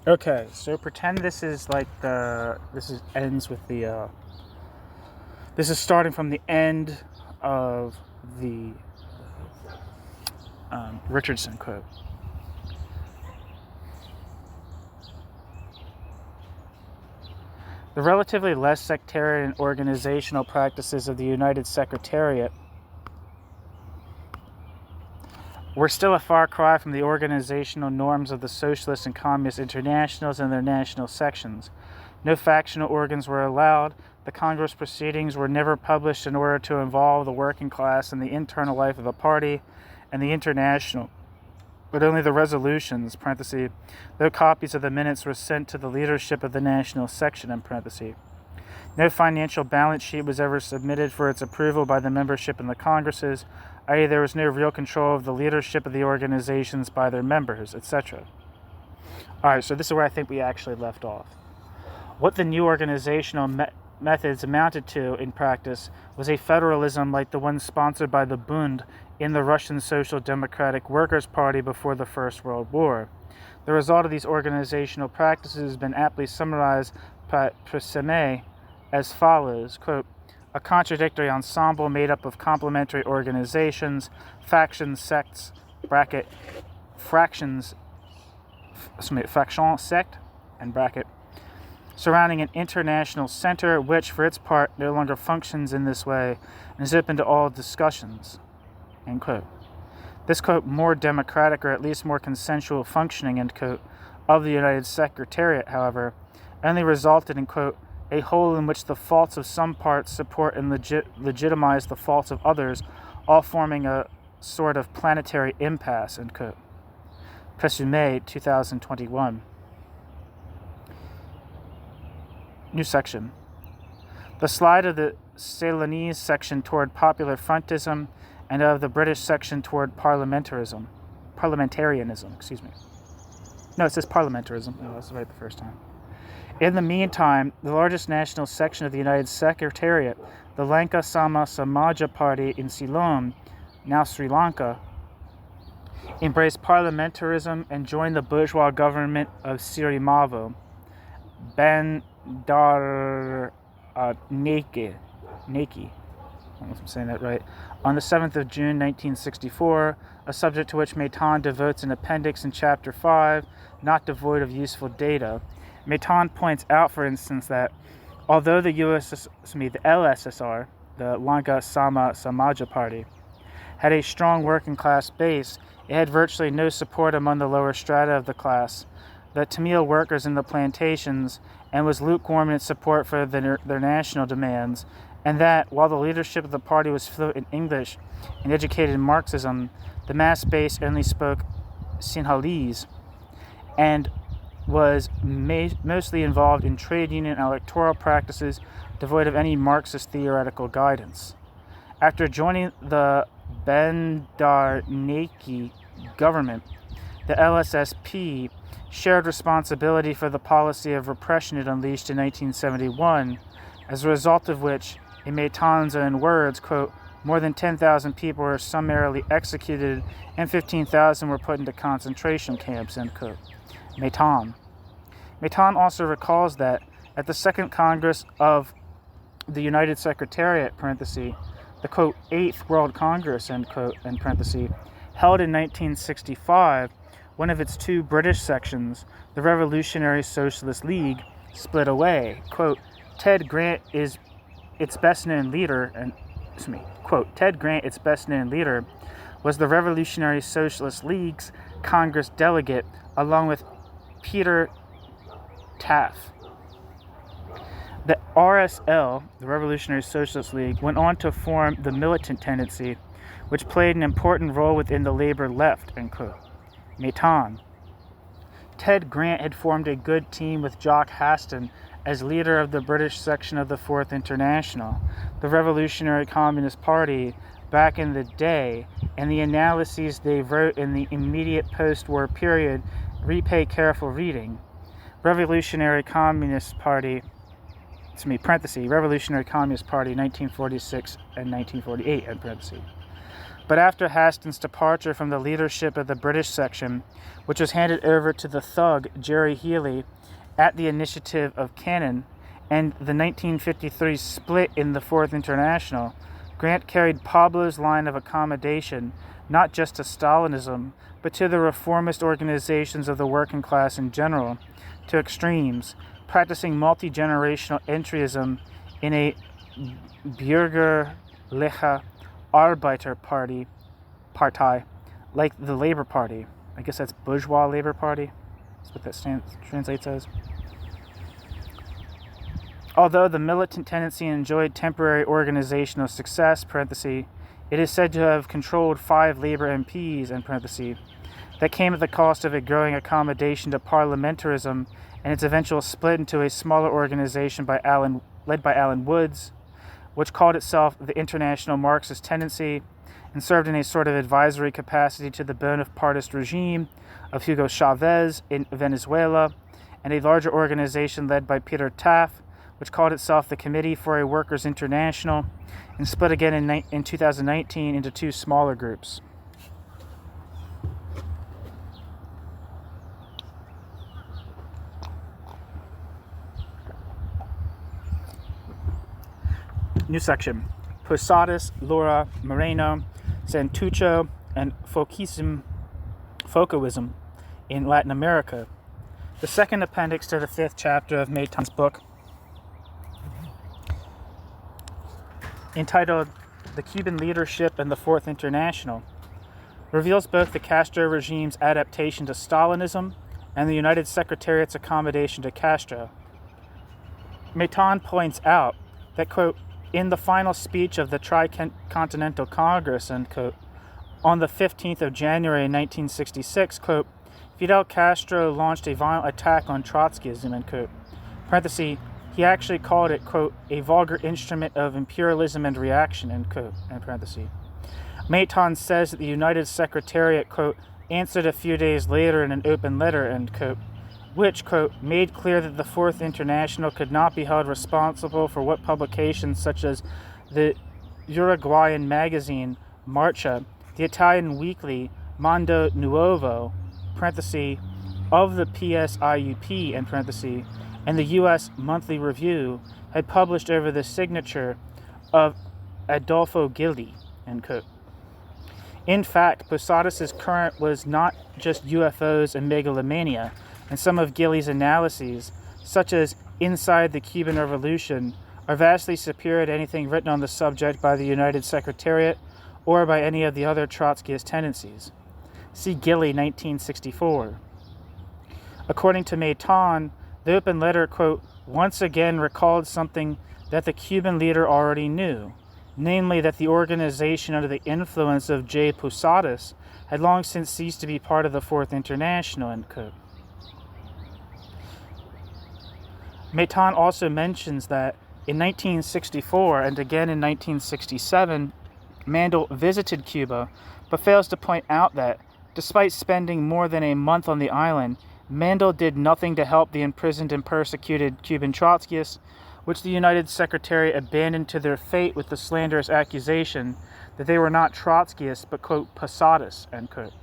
Okay, so pretend this is ends with this is starting from the end of the Richardson quote. The relatively less sectarian organizational practices of the United Secretariat were still a far cry from the organizational norms of the Socialist and Communist Internationals and their national sections. No factional organs were allowed. The Congress proceedings were never published in order to involve the working class in the internal life of the party and the International, but only the resolutions, parenthesis, though copies of the minutes were sent to the leadership of the national section, in parenthesis. No financial balance sheet was ever submitted for its approval by the membership in the Congresses, i.e. there was no real control of the leadership of the organizations by their members, etc. Alright, so this is where I think we actually left off. What the new organizational methods amounted to in practice was a federalism like the one sponsored by the Bund in the Russian Social Democratic Workers' Party before the First World War. The result of these organizational practices has been aptly summarized by Preseme as follows, quote, a contradictory ensemble made up of complementary organizations, factions, sects, faction sect, and bracket, surrounding an international center which, for its part, no longer functions in this way and is open to all discussions, end quote. This, quote, more democratic or at least more consensual functioning, end quote, of the United Secretariat, however, only resulted in, quote, a whole in which the faults of some parts support and legitimize the faults of others, all forming a sort of planetary impasse, end quote. Presumé, 2021. New section. The slide of the Ceylonese section toward popular frontism and of the British section toward parliamentarism. No, it says parliamentarism. Oh, that's right the first time. In the meantime, the largest national section of the United Secretariat, the Lanka Sama Samaja Party in Ceylon, now Sri Lanka, embraced parliamentarism and joined the bourgeois government of Sirimavo, Bandar Neke, I don't know if I'm saying that right, on the 7th of June 1964, a subject to which Maitan devotes an appendix in Chapter 5, not devoid of useful data. Maitan points out, for instance, that although the LSSR, the Lanka Sama Samaja Party, had a strong working class base, it had virtually no support among the lower strata of the class, the Tamil workers in the plantations, and was lukewarm in its support for their national demands, and that, while the leadership of the party was fluent in English and educated in Marxism, the mass base only spoke Sinhalese and was mostly involved in trade union and electoral practices devoid of any Marxist theoretical guidance. After joining the Bandarneki government, the LSSP shared responsibility for the policy of repression it unleashed in 1971, as a result of which, in Maitan's own words, quote, more than 10,000 people were summarily executed and 15,000 were put into concentration camps, end quote. Maitan also recalls that at the Second Congress of the United Secretariat, parenthesis, the, quote, 8th World Congress, end quote, end parenthesis, held in 1965, one of its two British sections, the Revolutionary Socialist League, split away. Quote, Ted Grant, its best-known leader, was the Revolutionary Socialist League's Congress delegate, along with Peter Taft. The RSL, the Revolutionary Socialist League, went on to form the Militant Tendency, which played an important role within the labor left, end quote. Maitan. Ted Grant had formed a good team with Jock Haston as leader of the British section of the Fourth International, the Revolutionary Communist Party, back in the day, and the analyses they wrote in the immediate post-war period repay careful reading. Revolutionary Communist Party, Revolutionary Communist Party, 1946 and 1948, end parentheses. But after Hastings' departure from the leadership of the British section, which was handed over to the thug Jerry Healy at the initiative of Cannon, and the 1953 split in the Fourth International, Grant carried Pablo's line of accommodation not just to Stalinism, but to the reformist organizations of the working class in general, to extremes, practicing multi-generational entryism in a Bürgerliche Arbeiterpartei, like the Labor Party. I guess that's Bourgeois Labor Party. That's what that translates as. Although the militant tendency enjoyed temporary organizational success, parenthesis, it is said to have controlled 5 Labor MPs, in parenthesis, that came at the cost of a growing accommodation to parliamentarism and its eventual split into a smaller organization led by Alan Woods, which called itself the International Marxist Tendency and served in a sort of advisory capacity to the Bonapartist regime of Hugo Chavez in Venezuela, and a larger organization led by Peter Taft, which called itself the Committee for a Workers' International, and split again in 2019 into 2 smaller groups. New section. Posadas, Laura, Moreno, Santucho, and Focoism in Latin America. The second appendix to the 5th chapter of Maiton's book, entitled The Cuban Leadership and the Fourth International, reveals both the Castro regime's adaptation to Stalinism and the United Secretariat's accommodation to Castro. Maiton points out that, quote, in the final speech of the Tricontinental Congress, end quote, on the 15th of January 1966, quote, Fidel Castro launched a violent attack on Trotskyism, end quote. Parenthesis, he actually called it, quote, a vulgar instrument of imperialism and reaction, end quote, end parenthesis. Maiton says that the United Secretariat, quote, answered a few days later in an open letter, end quote, which, quote, made clear that the Fourth International could not be held responsible for what publications such as the Uruguayan magazine Marcha, the Italian weekly Mondo Nuovo, parenthesis, of the PSIUP, end parenthesis, and the U.S. Monthly Review had published over the signature of Adolfo Gildi, end quote. In fact, Posadas' current was not just UFOs and megalomania, and some of Gilli's analyses, such as Inside the Cuban Revolution, are vastly superior to anything written on the subject by the United Secretariat or by any of the other Trotskyist tendencies. See Gilly, 1964. According to Maiton, the open letter, quote, once again recalled something that the Cuban leader already knew, namely that the organization under the influence of J. Posadas had long since ceased to be part of the Fourth International, end quote. Maiton also mentions that in 1964 and again in 1967, Mandel visited Cuba, but fails to point out that, despite spending more than a month on the island, Mandel did nothing to help the imprisoned and persecuted Cuban Trotskyists, which the United Secretariat abandoned to their fate with the slanderous accusation that they were not Trotskyists but, quote, Posadas, end quote.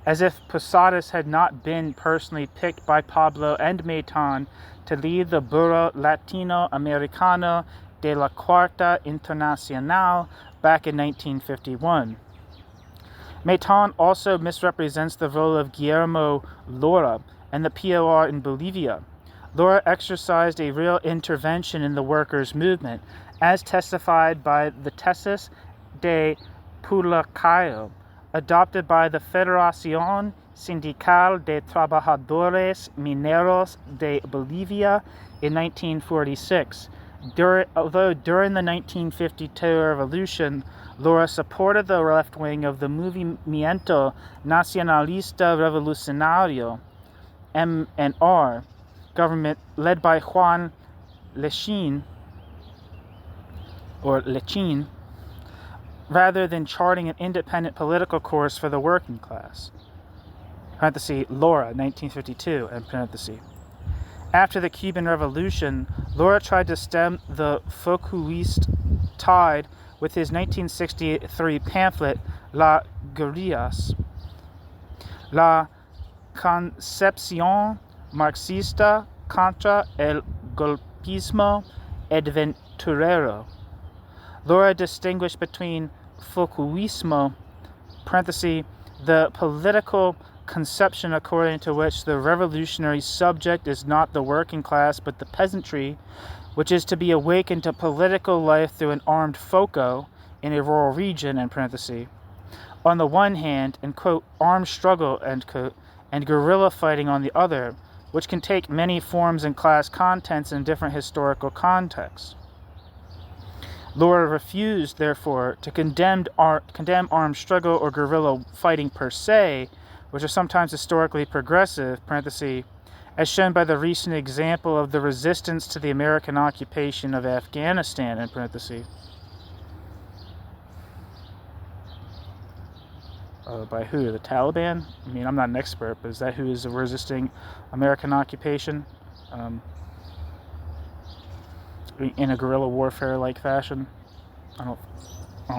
As if Posadas had not been personally picked by Pablo and Maiton to lead the Bureau Latino-Americano de la Cuarta Internacional back in 1951. Maiton also misrepresents the role of Guillermo Lora and the POR in Bolivia. Lora exercised a real intervention in the workers' movement, as testified by the Tesis de Pulacayo, adopted by the Federación Sindical de Trabajadores Mineros de Bolivia in 1946. Although during the 1952 revolution, Lora supported the left wing of the Movimiento Nacionalista Revolucionario, MNR, government led by Juan Lechín, rather than charting an independent political course for the working class. Parenthesis, Lora, 1952, end parenthesis. After the Cuban Revolution, Lora tried to stem the Focoist tide with his 1963 pamphlet, las guerrillas. La concepción marxista contra el golpismo aventurero. Laura distinguished between Foucaultismo, parenthesis, the political conception according to which the revolutionary subject is not the working class but the peasantry, which is to be awakened to political life through an armed foco in a rural region, in parenthesis, on the one hand, and quote, armed struggle, end quote, and guerrilla fighting on the other, which can take many forms and class contents in different historical contexts. Laura refused, therefore, to condemn armed struggle or guerrilla fighting per se, which are sometimes historically progressive, parenthesis, as shown by the recent example of the resistance to the American occupation of Afghanistan, in parenthesis. By who? The Taliban? I mean, I'm not an expert, but is that who is resisting American occupation in a guerrilla warfare-like fashion? I don't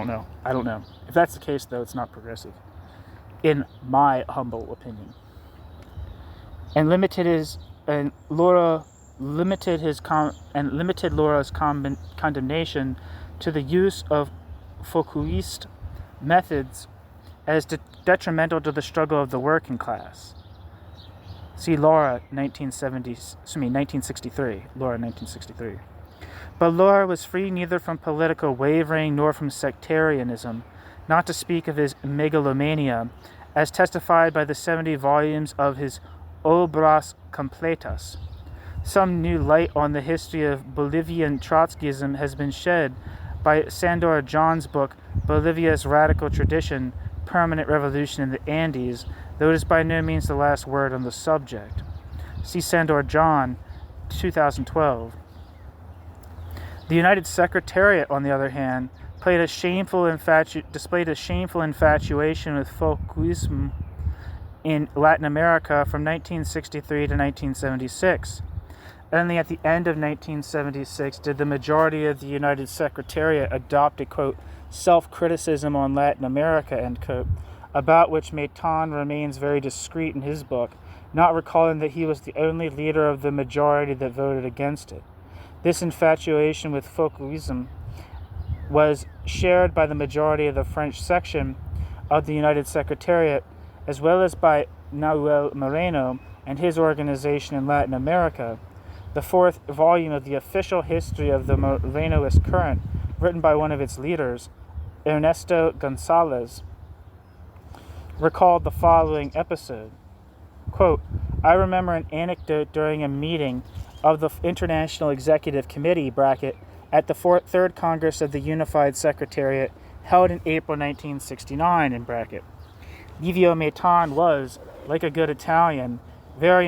know. I don't know. If that's the case, though, it's not progressive, in my humble opinion. And Laura limited Laura's condemnation to the use of Foucaultist methods as detrimental to the struggle of the working class. See Laura, 1963. Laura, 1963. But Laura was free neither from political wavering nor from sectarianism, not to speak of his megalomania, as testified by the 70 volumes of his Obras Completas. Some new light on the history of Bolivian Trotskyism has been shed by Sandor John's book, Bolivia's Radical Tradition, Permanent Revolution in the Andes, though it is by no means the last word on the subject. See Sandor John, 2012. The United Secretariat, on the other hand, displayed a shameful infatuation with Foucaultism in Latin America from 1963 to 1976. Only at the end of 1976 did the majority of the United Secretariat adopt a, quote, self-criticism on Latin America, end quote, about which Maitan remains very discreet in his book, not recalling that he was the only leader of the majority that voted against it. This infatuation with Foucaultism was shared by the majority of the French section of the United Secretariat, as well as by Nahuel Moreno and his organization in Latin America. The fourth volume of the official history of the Morenoist current, written by one of its leaders, Ernesto Gonzalez, recalled the following episode. Quote, I remember an anecdote during a meeting of the International Executive Committee, bracket, at the Third Congress of the Unified Secretariat, held in April 1969, in bracket. Livio Maitan was, like a good Italian, very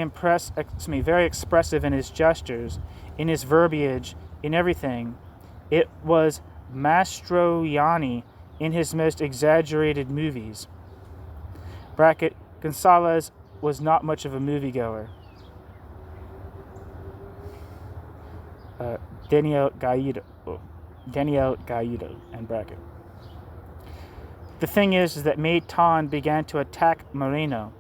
expressive in his gestures, in his verbiage, in everything. It was Mastroianni in his most exaggerated movies. Bracket, Gonzalez was not much of a moviegoer. Daniel Gaido, end bracket. The thing is that Maitan began to attack Moreno,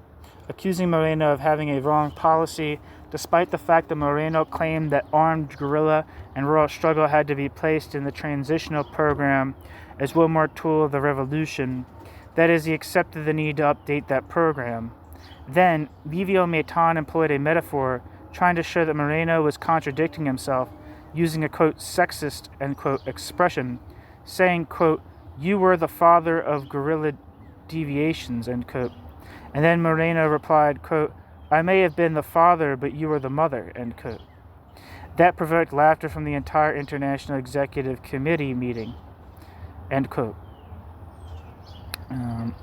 accusing Moreno of having a wrong policy, despite the fact that Moreno claimed that armed guerrilla and rural struggle had to be placed in the transitional program as one more tool of the revolution. That is, he accepted the need to update that program. Then, Livio Maitan employed a metaphor, trying to show that Moreno was contradicting himself, using a, quote, sexist, end quote, expression, saying, quote, you were the father of guerrilla deviations, end quote. And then Moreno replied, quote, I may have been the father, but you were the mother, end quote. That provoked laughter from the entire International Executive Committee meeting, end quote.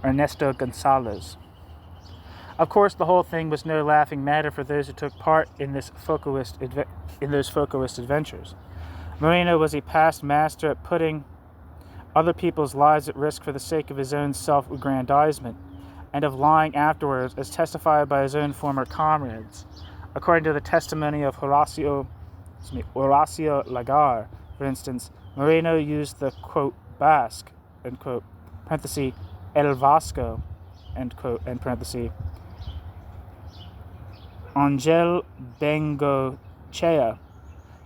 Ernesto Gonzalez. Of course, the whole thing was no laughing matter for those who took part in those Foucaultist adventures. Moreno was a past master at putting other people's lives at risk for the sake of his own self-aggrandizement, and of lying afterwards, as testified by his own former comrades. According to the testimony of Horacio Lagar, for instance, Moreno used the, quote, Basque, end quote, parenthesis, El Vasco, end quote, end parenthesis, Angel Bengochea,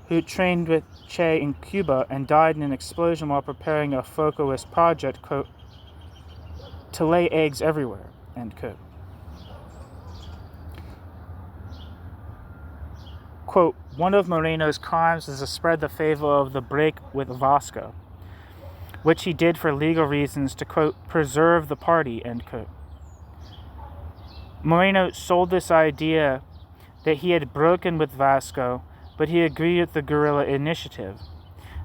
who trained with Che in Cuba and died in an explosion while preparing a Trotskyist project, quote, to lay eggs everywhere, end quote. Quote, one of Moreno's crimes is to spread the favor of the break with Vasco, which he did for legal reasons to, quote, preserve the party, end quote. Moreno sold this idea that he had broken with Vasco, but he agreed with the guerrilla initiative.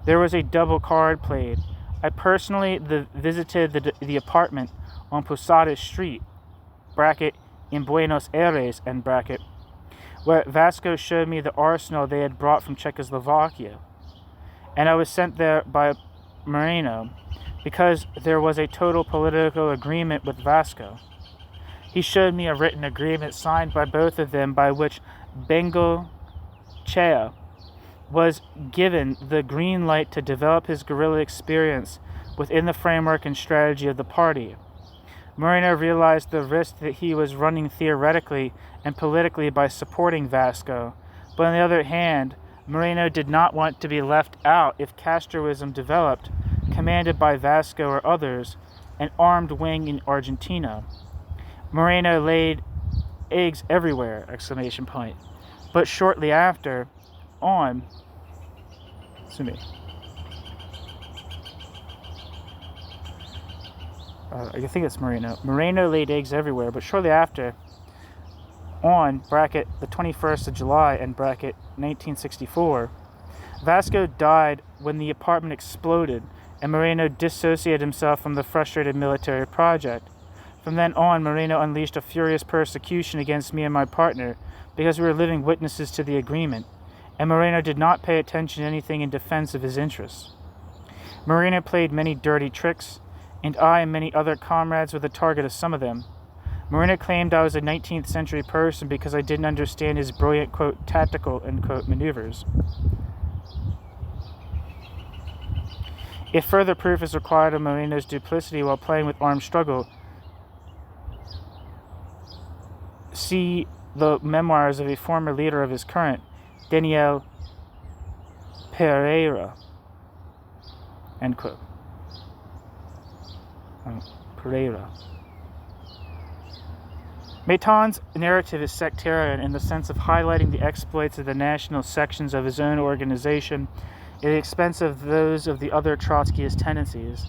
There was a double card played. I personally visited the apartment on Posada Street, bracket, in Buenos Aires, end bracket, where Vasco showed me the arsenal they had brought from Czechoslovakia, and I was sent there by Moreno because there was a total political agreement with Vasco. He showed me a written agreement signed by both of them by which Bengochea was given the green light to develop his guerrilla experience within the framework and strategy of the party. Moreno realized the risk that he was running theoretically and politically by supporting Vasco, but on the other hand, Moreno did not want to be left out if Castroism developed, commanded by Vasco or others, an armed wing in Argentina. Moreno laid eggs everywhere, exclamation point. But shortly after, I think it's Moreno. Moreno laid eggs everywhere, but shortly after, on, bracket, the 21st of July, end bracket, 1964, Vasco died when the apartment exploded, and Moreno dissociated himself from the frustrated military project. From then on, Moreno unleashed a furious persecution against me and my partner because we were living witnesses to the agreement, and Moreno did not pay attention to anything in defense of his interests. Moreno played many dirty tricks, and I and many other comrades were the target of some of them. Moreno claimed I was a 19th century person because I didn't understand his brilliant, quote, tactical, end quote, maneuvers. If further proof is required of Moreno's duplicity while playing with armed struggle, see the memoirs of a former leader of his current, Daniel Pereira, end quote. Pereira. Meitan's narrative is sectarian in the sense of highlighting the exploits of the national sections of his own organization at the expense of those of the other Trotskyist tendencies.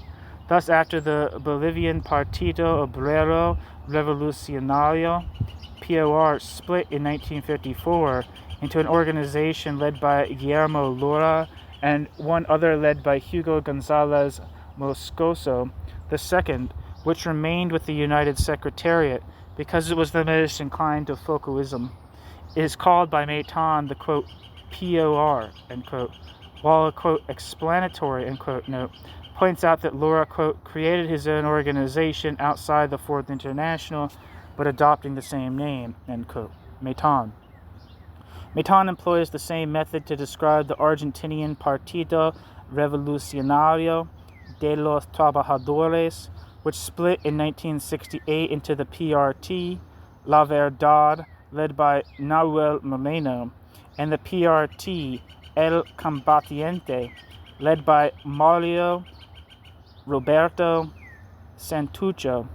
Thus, after the Bolivian Partido Obrero Revolucionario, POR, split in 1954 into an organization led by Guillermo Lora and one other led by Hugo Gonzalez Moscoso II, which remained with the United Secretariat because it was the most inclined to Foucaultism, is called by Meitan the, quote, POR, end quote, while a, quote, explanatory, end quote, note points out that Lora, quote, created his own organization outside the Fourth International, but adopting the same name, end quote. Meitan employs the same method to describe the Argentinian Partido Revolucionario de los Trabajadores, which split in 1968 into the PRT, La Verdad, led by Nahuel Moreno, and the PRT, El Combatiente, led by Mario Roberto Santucho.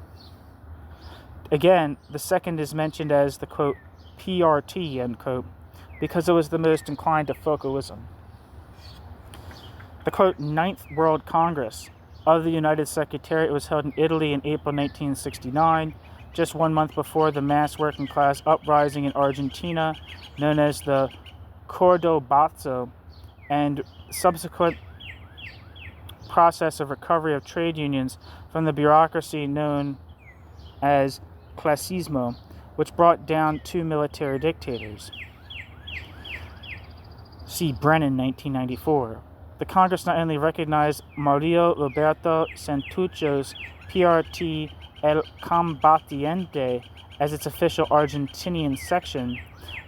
Again, the second is mentioned as the, quote, PRT, end quote, because it was the most inclined to Foucaultism. The, quote, Ninth World Congress of the United Secretariat was held in Italy in April 1969, just 1 month before the mass working class uprising in Argentina, known as the Cordobazo, and subsequent process of recovery of trade unions from the bureaucracy known as Classismo, which brought down two military dictators. See Brennan, 1994. The Congress not only recognized Mario Roberto Santucho's PRT El Combatiente as its official Argentinian section,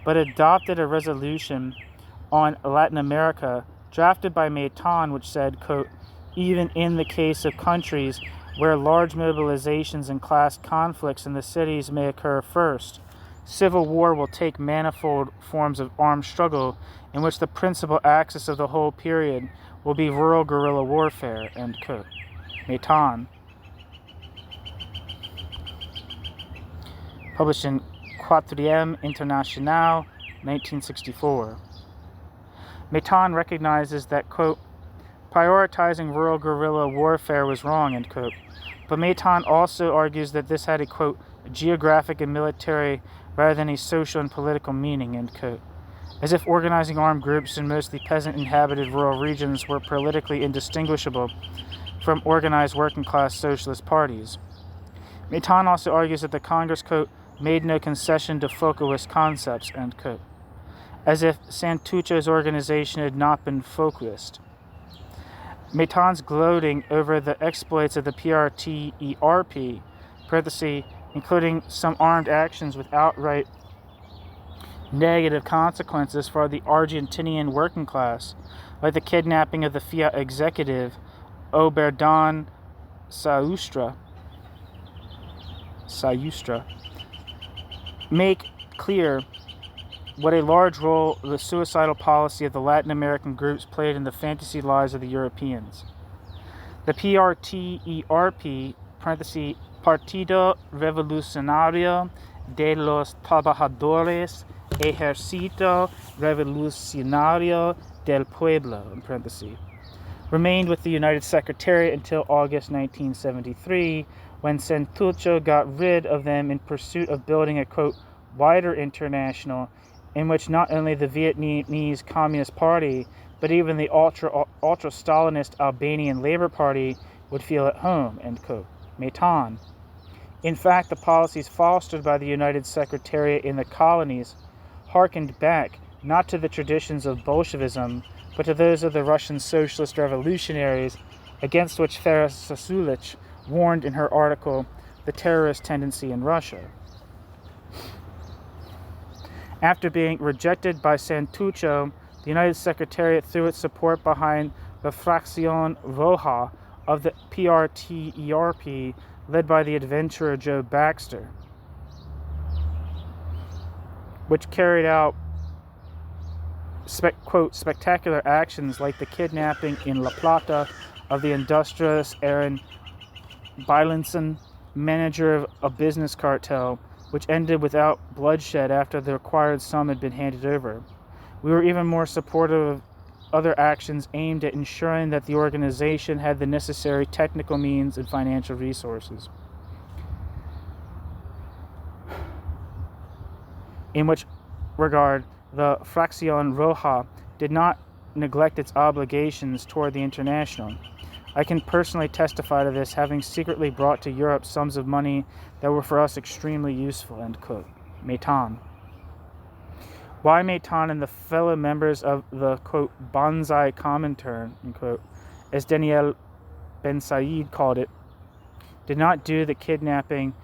but adopted a resolution on Latin America drafted by Meitan, which said, quote, even in the case of countries where large mobilizations and class conflicts in the cities may occur first. Civil war will take manifold forms of armed struggle, in which the principal axis of the whole period will be rural guerrilla warfare." End quote. Maitan. Published in Quatrième International, 1964. Maitan recognizes that, quote, prioritizing rural guerrilla warfare was wrong, end quote. But Maitan also argues that this had a, quote, geographic and military rather than a social and political meaning, end quote. As if organizing armed groups in mostly peasant-inhabited rural regions were politically indistinguishable from organized working-class socialist parties. Maitan also argues that the Congress, quote, made no concession to Foucaultist concepts, end quote. As if Santucci's organization had not been Foucaultist. Maitan's gloating over the exploits of the PRTERP, parenthesis, including some armed actions with outright negative consequences for the Argentinian working class, like the kidnapping of the Fiat executive Oberdan Sayustra, make clear what a large role the suicidal policy of the Latin American groups played in the fantasy lives of the Europeans. The PRTERP, parenthesis, Partido Revolucionario de los Trabajadores, Ejército Revolucionario del Pueblo, in parenthesis, remained with the United Secretariat until August 1973, when Santucci got rid of them in pursuit of building a, quote, wider international in which not only the Vietnamese Communist Party, but even the ultra-Stalinist Albanian Labour Party would feel at home, end quote. Maitan. In fact, the policies fostered by the United Secretariat in the colonies harkened back not to the traditions of Bolshevism, but to those of the Russian socialist revolutionaries, against which Farah Sasulich warned in her article, The Terrorist Tendency in Russia. After being rejected by Santucci, the United Secretariat threw its support behind the Fracción Roja of the PRTERP, led by the adventurer Joe Baxter, which carried out quote, spectacular actions like the kidnapping in La Plata of the industrialist Aaron Beilinson, manager of a business cartel, which ended without bloodshed after the required sum had been handed over. We were even more supportive of other actions aimed at ensuring that the organization had the necessary technical means and financial resources. In which regard, the Fracción Roja did not neglect its obligations toward the International. I can personally testify to this, having secretly brought to Europe sums of money that were for us extremely useful, end quote. Maitan. Why Maitan and the fellow members of the, quote, Banzai Comintern, end quote, as Daniel Ben Said called it, did not do the kidnapping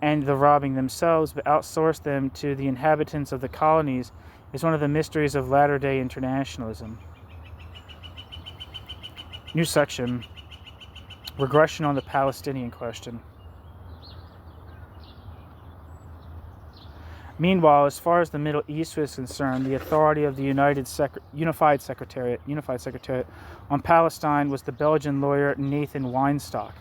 and the robbing themselves, but outsourced them to the inhabitants of the colonies, is one of the mysteries of latter-day internationalism. New section. Regression on the Palestinian question. Meanwhile, as far as the Middle East was concerned, the authority of the Unified Secretariat on Palestine was the Belgian lawyer Nathan Weinstock,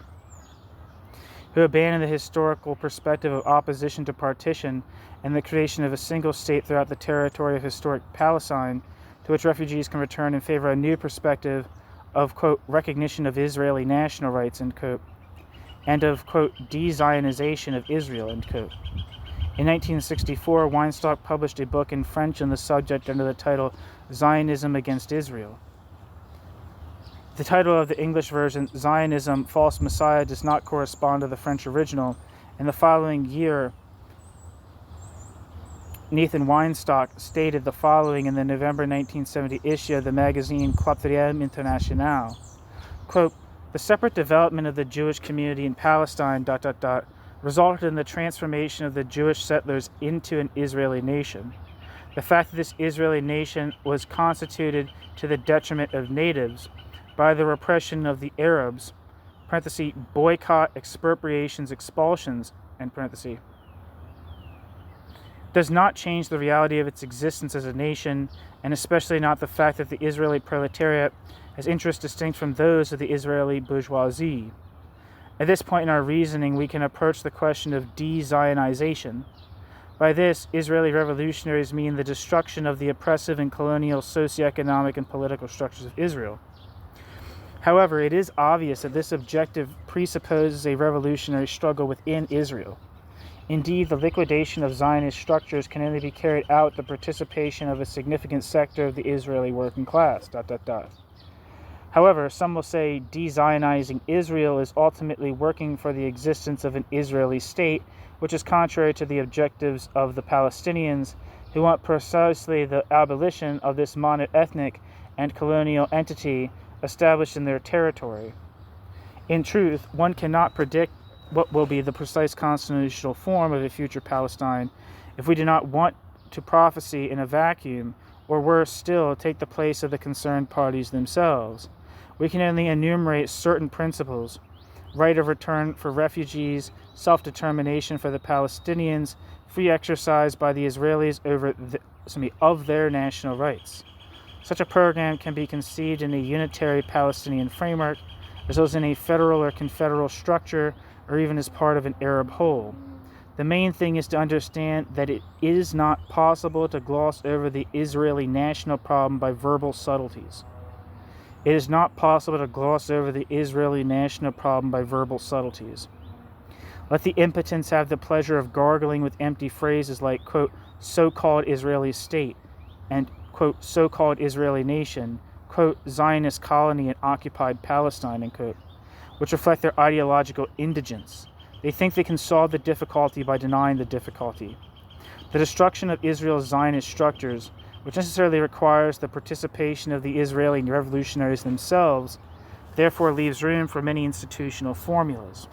who abandoned the historical perspective of opposition to partition and the creation of a single state throughout the territory of historic Palestine, to which refugees can return in favor of a new perspective of, quote, recognition of Israeli national rights, end quote, and of, quote, de-Zionization of Israel, end quote. In 1964, Weinstock published a book in French on the subject under the title Zionism Against Israel. The title of the English version, Zionism, False Messiah, does not correspond to the French original. In the following year, Nathan Weinstock stated the following in the November 1970 issue of the magazine Quatrième International. Quote, the separate development of the Jewish community in Palestine, resulted in the transformation of the Jewish settlers into an Israeli nation. The fact that this Israeli nation was constituted to the detriment of natives by the repression of the Arabs, parenthesis, boycott, expropriations, expulsions, end parenthesis, does not change the reality of its existence as a nation, and especially not the fact that the Israeli proletariat has interests distinct from those of the Israeli bourgeoisie. At this point in our reasoning, we can approach the question of de-Zionization. By this, Israeli revolutionaries mean the destruction of the oppressive and colonial socioeconomic and political structures of Israel. However, it is obvious that this objective presupposes a revolutionary struggle within Israel. Indeed, the liquidation of Zionist structures can only be carried out with the participation of a significant sector of the Israeli working class. However, some will say de-Zionizing Israel is ultimately working for the existence of an Israeli state, which is contrary to the objectives of the Palestinians, who want precisely the abolition of this mono-ethnic and colonial entity established in their territory. In truth, one cannot predict what will be the precise constitutional form of a future Palestine if we do not want to prophesy in a vacuum, or worse still, take the place of the concerned parties themselves. We can only enumerate certain principles: right of return for refugees, self-determination for the Palestinians, free exercise by the Israelis of their national rights. Such a program can be conceived in a unitary Palestinian framework, as well as in a federal or confederal structure, or even as part of an Arab whole. The main thing is to understand that it is not possible to gloss over the Israeli national problem by verbal subtleties. It is not possible to gloss over the Israeli national problem by verbal subtleties. Let the impotents have the pleasure of gargling with empty phrases like, quote, so-called Israeli state, and, quote, so-called Israeli nation, quote, Zionist colony in occupied Palestine, end quote, which reflect their ideological indigence. They think they can solve the difficulty by denying the difficulty. The destruction of Israel's Zionist structures, which necessarily requires the participation of the Israeli revolutionaries themselves, therefore leaves room for many institutional formulas.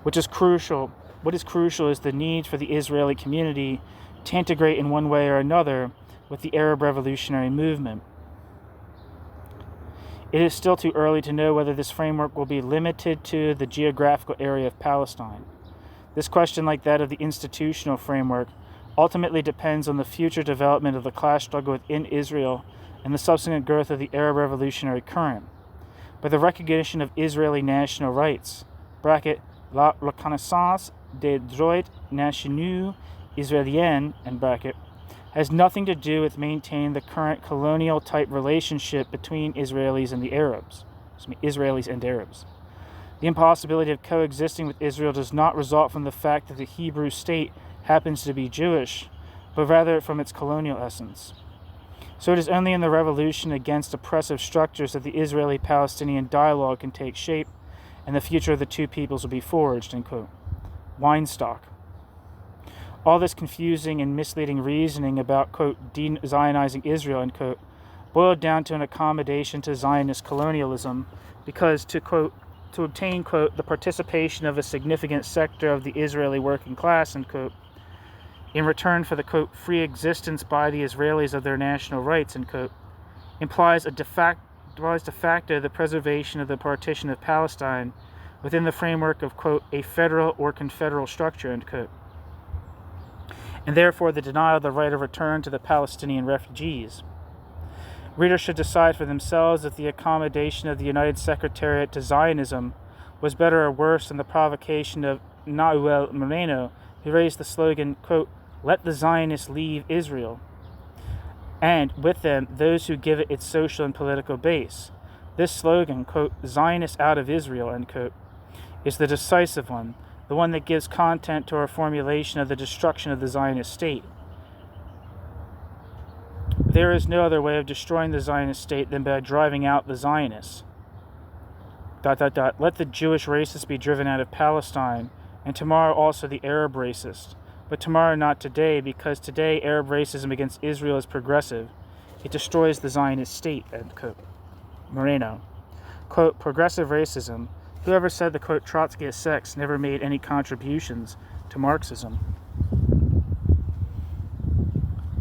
What is crucial is the need for the Israeli community to integrate in one way or another with the Arab revolutionary movement. It is still too early to know whether this framework will be limited to the geographical area of Palestine. This question, like that of the institutional framework, ultimately depends on the future development of the class struggle within Israel and the subsequent growth of the Arab revolutionary current. But the recognition of Israeli national rights, la reconnaissance des droits nationaux israéliens, has nothing to do with maintaining the current colonial-type relationship between Israelis and Arabs. The impossibility of coexisting with Israel does not result from the fact that the Hebrew state happens to be Jewish, but rather from its colonial essence. So it is only in the revolution against oppressive structures that the Israeli-Palestinian dialogue can take shape, and the future of the two peoples will be forged, end quote. Weinstock. All this confusing and misleading reasoning about, quote, de-Zionizing Israel, end quote, boiled down to an accommodation to Zionist colonialism, because to obtain, quote, the participation of a significant sector of the Israeli working class, end quote, in return for the, quote, free existence by the Israelis of their national rights, end quote, implies de facto the preservation of the partition of Palestine within the framework of, quote, a federal or confederal structure, end quote, and therefore the denial of the right of return to the Palestinian refugees. Readers should decide for themselves if the accommodation of the United Secretariat to Zionism was better or worse than the provocation of Nahuel Moreno, who raised the slogan, quote, let the Zionists leave Israel, and with them those who give it its social and political base. This slogan, quote, Zionists out of Israel, end quote, is the decisive one, the one that gives content to our formulation of the destruction of the Zionist state. There is no other way of destroying the Zionist state than by driving out the Zionists. ... Let the Jewish racists be driven out of Palestine, and tomorrow also the Arab racists. But tomorrow not today, because today Arab racism against Israel is progressive. It destroys the Zionist state, end quote. Moreno. Quote, progressive racism. Whoever said the, quote, Trotskyist sects never made any contributions to Marxism?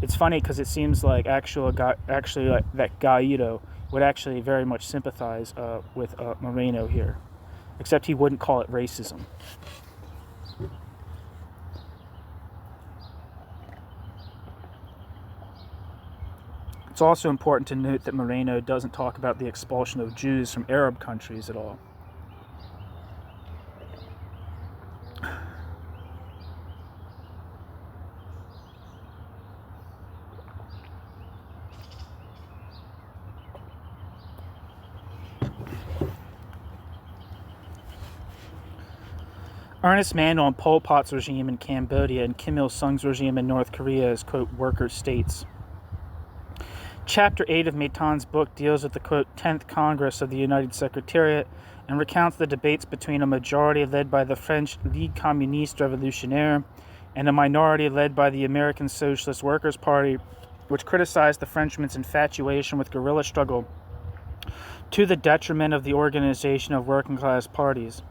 It's funny because it seems like that Gaido would actually very much sympathize with Moreno here. except he wouldn't call it racism. It's also important to note that Moreno doesn't talk about the expulsion of Jews from Arab countries at all. Ernest Mandel and Pol Pot's regime in Cambodia and Kim Il-sung's regime in North Korea as, quote, worker states. Chapter 8 of Maitan's book deals with the, quote, 10th Congress of the United Secretariat and recounts the debates between a majority led by the French Ligue Communiste Révolutionnaire and a minority led by the American Socialist Workers' Party, which criticized the Frenchmen's infatuation with guerrilla struggle to the detriment of the organization of working-class parties.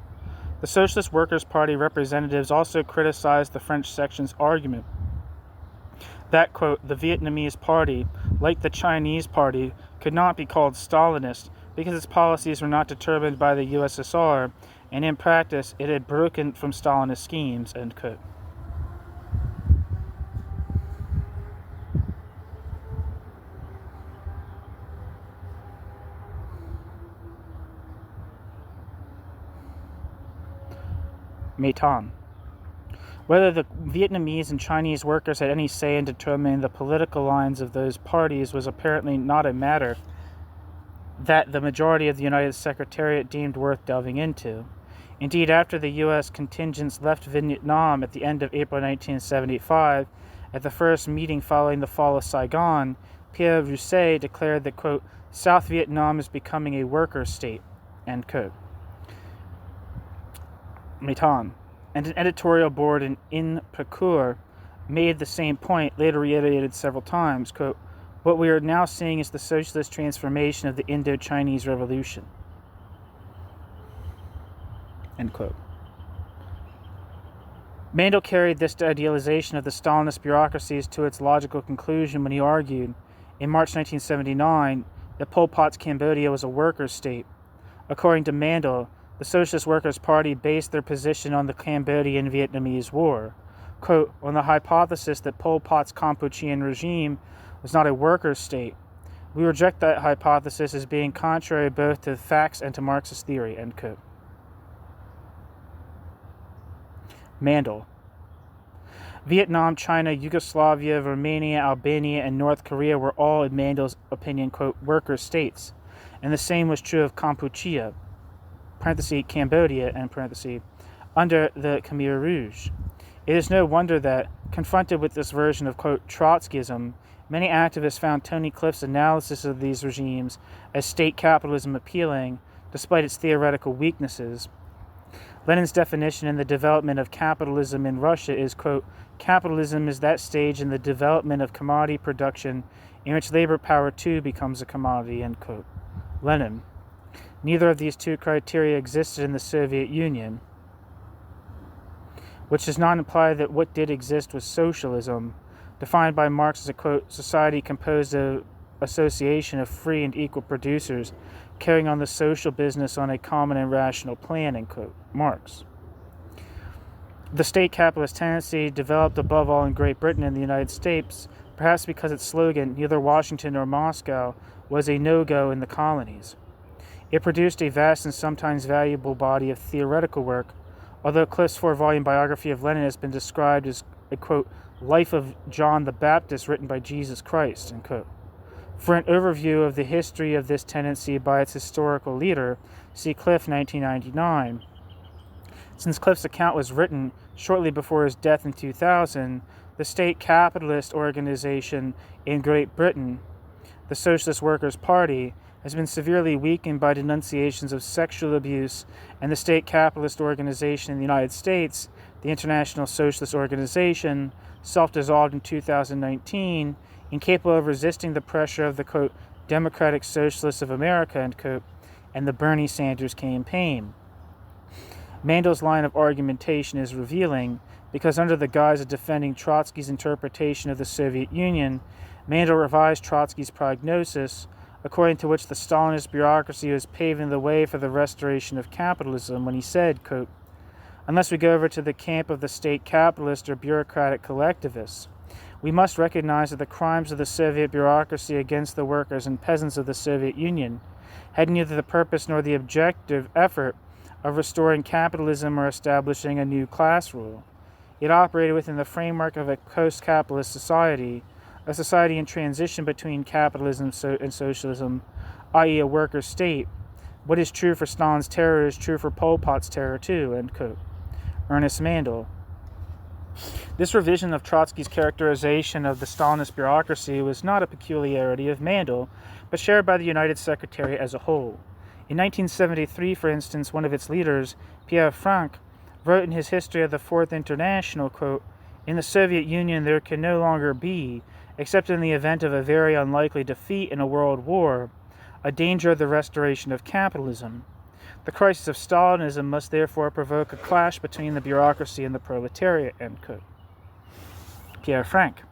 The Socialist Workers' Party representatives also criticized the French section's argument that, quote, the Vietnamese party, like the Chinese party, could not be called Stalinist because its policies were not determined by the USSR, and in practice it had broken from Stalinist schemes, end quote. Maitan. Whether the Vietnamese and Chinese workers had any say in determining the political lines of those parties was apparently not a matter that the majority of the United Secretariat deemed worth delving into. Indeed, after the U.S. contingents left Vietnam at the end of April 1975, at the first meeting following the fall of Saigon, Pierre Rousset declared that, quote, South Vietnam is becoming a worker state, end quote. Maitan. And an editorial board in Procure made the same point, later reiterated several times, quote, what we are now seeing is the socialist transformation of the Indo-Chinese Revolution, end quote. Mandel carried this idealization of the Stalinist bureaucracies to its logical conclusion when he argued, in March 1979, that Pol Pot's Cambodia was a worker state. According to Mandel, the Socialist Workers' Party based their position on the Cambodian-Vietnamese War, quote, on the hypothesis that Pol Pot's Kampuchean regime was not a worker state. We reject that hypothesis as being contrary both to facts and to Marxist theory, end quote. Mandel. Vietnam, China, Yugoslavia, Romania, Albania, and North Korea were all, in Mandel's opinion, quote, worker states, and the same was true of Kampuchea, parenthesis, Cambodia, and parenthesis, under the Khmer Rouge. It is no wonder that, confronted with this version of, quote, Trotskyism, many activists found Tony Cliff's analysis of these regimes as state capitalism appealing, despite its theoretical weaknesses. Lenin's definition in The Development of Capitalism in Russia is, quote, capitalism is that stage in the development of commodity production in which labor power too becomes a commodity, end quote. Lenin. Neither of these two criteria existed in the Soviet Union, which does not imply that what did exist was socialism, defined by Marx as a, quote, society composed of association of free and equal producers carrying on the social business on a common and rational plan, end quote. Marx. The state capitalist tendency developed above all in Great Britain and the United States, perhaps because its slogan, neither Washington nor Moscow, was a no-go in the colonies. It produced a vast and sometimes valuable body of theoretical work, although Cliff's 4-volume biography of Lenin has been described as a, quote, life of John the Baptist written by Jesus Christ, end quote. For an overview of the history of this tendency by its historical leader, see Cliff 1999. Since Cliff's account was written shortly before his death in 2000, the state capitalist organization in Great Britain, the Socialist Workers' Party, has been severely weakened by denunciations of sexual abuse, and the state capitalist organization in the United States, the International Socialist Organization, self-dissolved in 2019, incapable of resisting the pressure of the, quote, Democratic Socialists of America, end quote, and the Bernie Sanders campaign. Mandel's line of argumentation is revealing because under the guise of defending Trotsky's interpretation of the Soviet Union, Mandel revised Trotsky's prognosis, according to which the Stalinist bureaucracy was paving the way for the restoration of capitalism when he said, quote, "Unless we go over to the camp of the state capitalists or bureaucratic collectivists, we must recognize that the crimes of the Soviet bureaucracy against the workers and peasants of the Soviet Union had neither the purpose nor the objective effort of restoring capitalism or establishing a new class rule. It operated within the framework of a post-capitalist society, a society in transition between capitalism and socialism, i.e. a worker state. What is true for Stalin's terror is true for Pol Pot's terror too," end quote. Ernest Mandel. This revision of Trotsky's characterization of the Stalinist bureaucracy was not a peculiarity of Mandel, but shared by the United Secretariat as a whole. In 1973, for instance, one of its leaders, Pierre Franck, wrote in his History of the Fourth International, quote, "In the Soviet Union there can no longer be, except in the event of a very unlikely defeat in a world war, a danger of the restoration of capitalism. The crisis of Stalinism must therefore provoke a clash between the bureaucracy and the proletariat," end quote. Pierre Franck.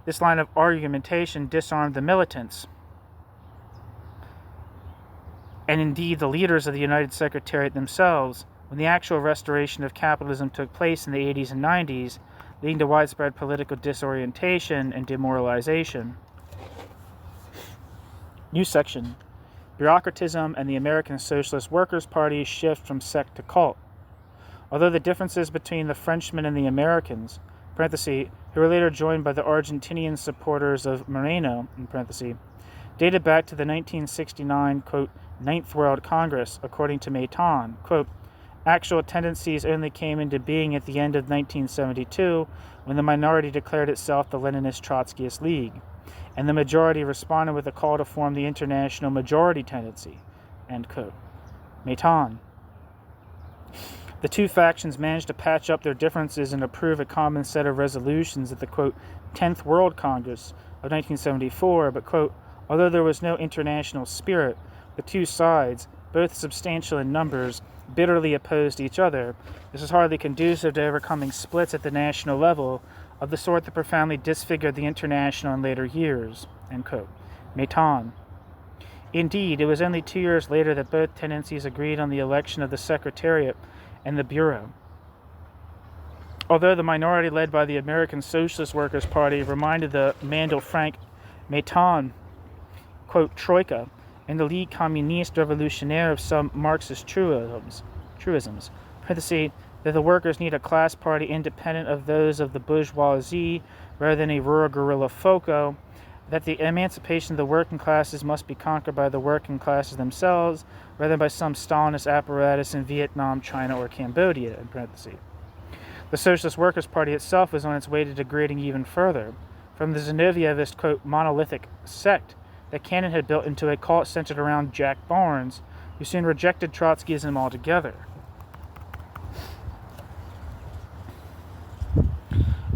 This line of argumentation disarmed the militants, and indeed the leaders of the United Secretariat themselves, when the actual restoration of capitalism took place in the 80s and 90s, leading to widespread political disorientation and demoralization. New section. Bureaucratism and the American Socialist Workers' Party's shift from sect to cult. Although the differences between the Frenchmen and the Americans, (who were later joined by the Argentinian supporters of Moreno), dated back to the 1969, quote, Ninth World Congress, according to Maitan, quote, "Actual tendencies only came into being at the end of 1972 when the minority declared itself the Leninist Trotskyist League, and the majority responded with a call to form the International Majority Tendency," end quote. Maitan. The two factions managed to patch up their differences and approve a common set of resolutions at the, quote, 10th World Congress of 1974, but, quote, although there was no international spirit, the two sides, both substantial in numbers, bitterly opposed each other. This is hardly conducive to overcoming splits at the national level of the sort that profoundly disfigured the international in later years," end quote. Maitan. Indeed, it was only 2 years later that both tendencies agreed on the election of the Secretariat and the Bureau. Although the minority led by the American Socialist Workers' Party reminded the Mandel-Franck-Maitan, quote, Troika, and the Ligue Communiste Revolutionnaire of some Marxist truisms, that the workers need a class party independent of those of the bourgeoisie rather than a rural guerrilla FOCO, that the emancipation of the working classes must be conquered by the working classes themselves rather than by some Stalinist apparatus in Vietnam, China, or Cambodia, in parentheses. The Socialist Workers' Party itself was on its way to degrading even further, from the Zinovievist, quote, monolithic sect that Cannon had built into a cult centered around Jack Barnes, who soon rejected Trotskyism altogether.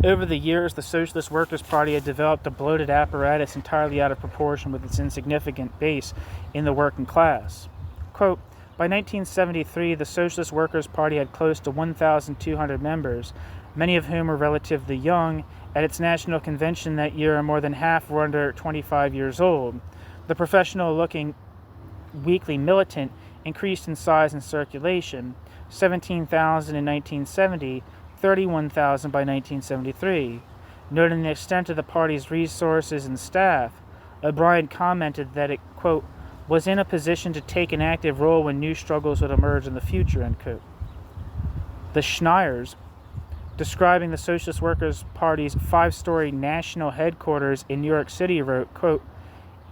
Over the years, the Socialist Workers' Party had developed a bloated apparatus entirely out of proportion with its insignificant base in the working class. Quote, by 1973, the Socialist Workers' Party had close to 1,200 members, many of whom were relatively young. At its national convention that year, more than half were under 25 years old. The professional-looking weekly militant increased in size and circulation, 17,000 in 1970, 31,000 by 1973. Noting the extent of the party's resources and staff, O'Brien commented that it, quote, was in a position to take an active role when new struggles would emerge in the future, end quote. The Schneiers, describing the Socialist Workers' Party's 5-story national headquarters in New York City, wrote, quote,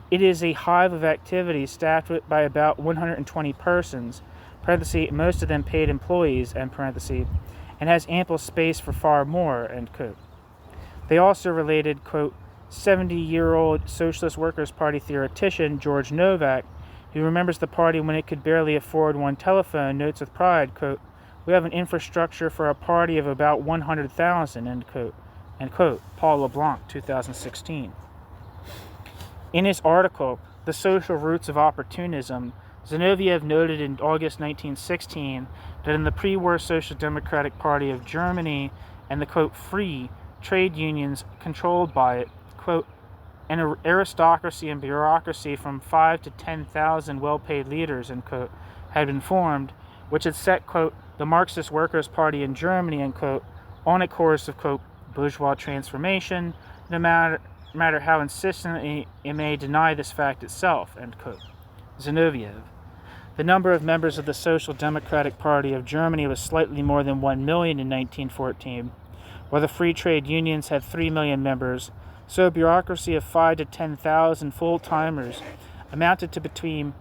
it is a hive of activity staffed by about 120 persons, most of them paid employees, and has ample space for far more, end quote. They also related, quote, 70-year-old Socialist Workers' Party theoretician George Novak, who remembers the party when it could barely afford one telephone, notes with pride, quote, we have an infrastructure for a party of about 100,000, end quote. Paul LeBlanc, 2016. In his article, The Social Roots of Opportunism, Zinoviev noted in August 1916 that in the pre-war Social Democratic Party of Germany and the, quote, free trade unions controlled by it, quote, an aristocracy and bureaucracy from 5 to 10,000 well-paid leaders, end quote, had been formed, which had set, quote, the Marxist Workers' Party in Germany, end quote, on a course of, quote, bourgeois transformation, no matter how insistently it may deny this fact itself, end quote. Zinoviev. The number of members of the Social Democratic Party of Germany was slightly more than 1 million in 1914, while the free trade unions had 3 million members, so a bureaucracy of 5 to 10,000 full-timers amounted to between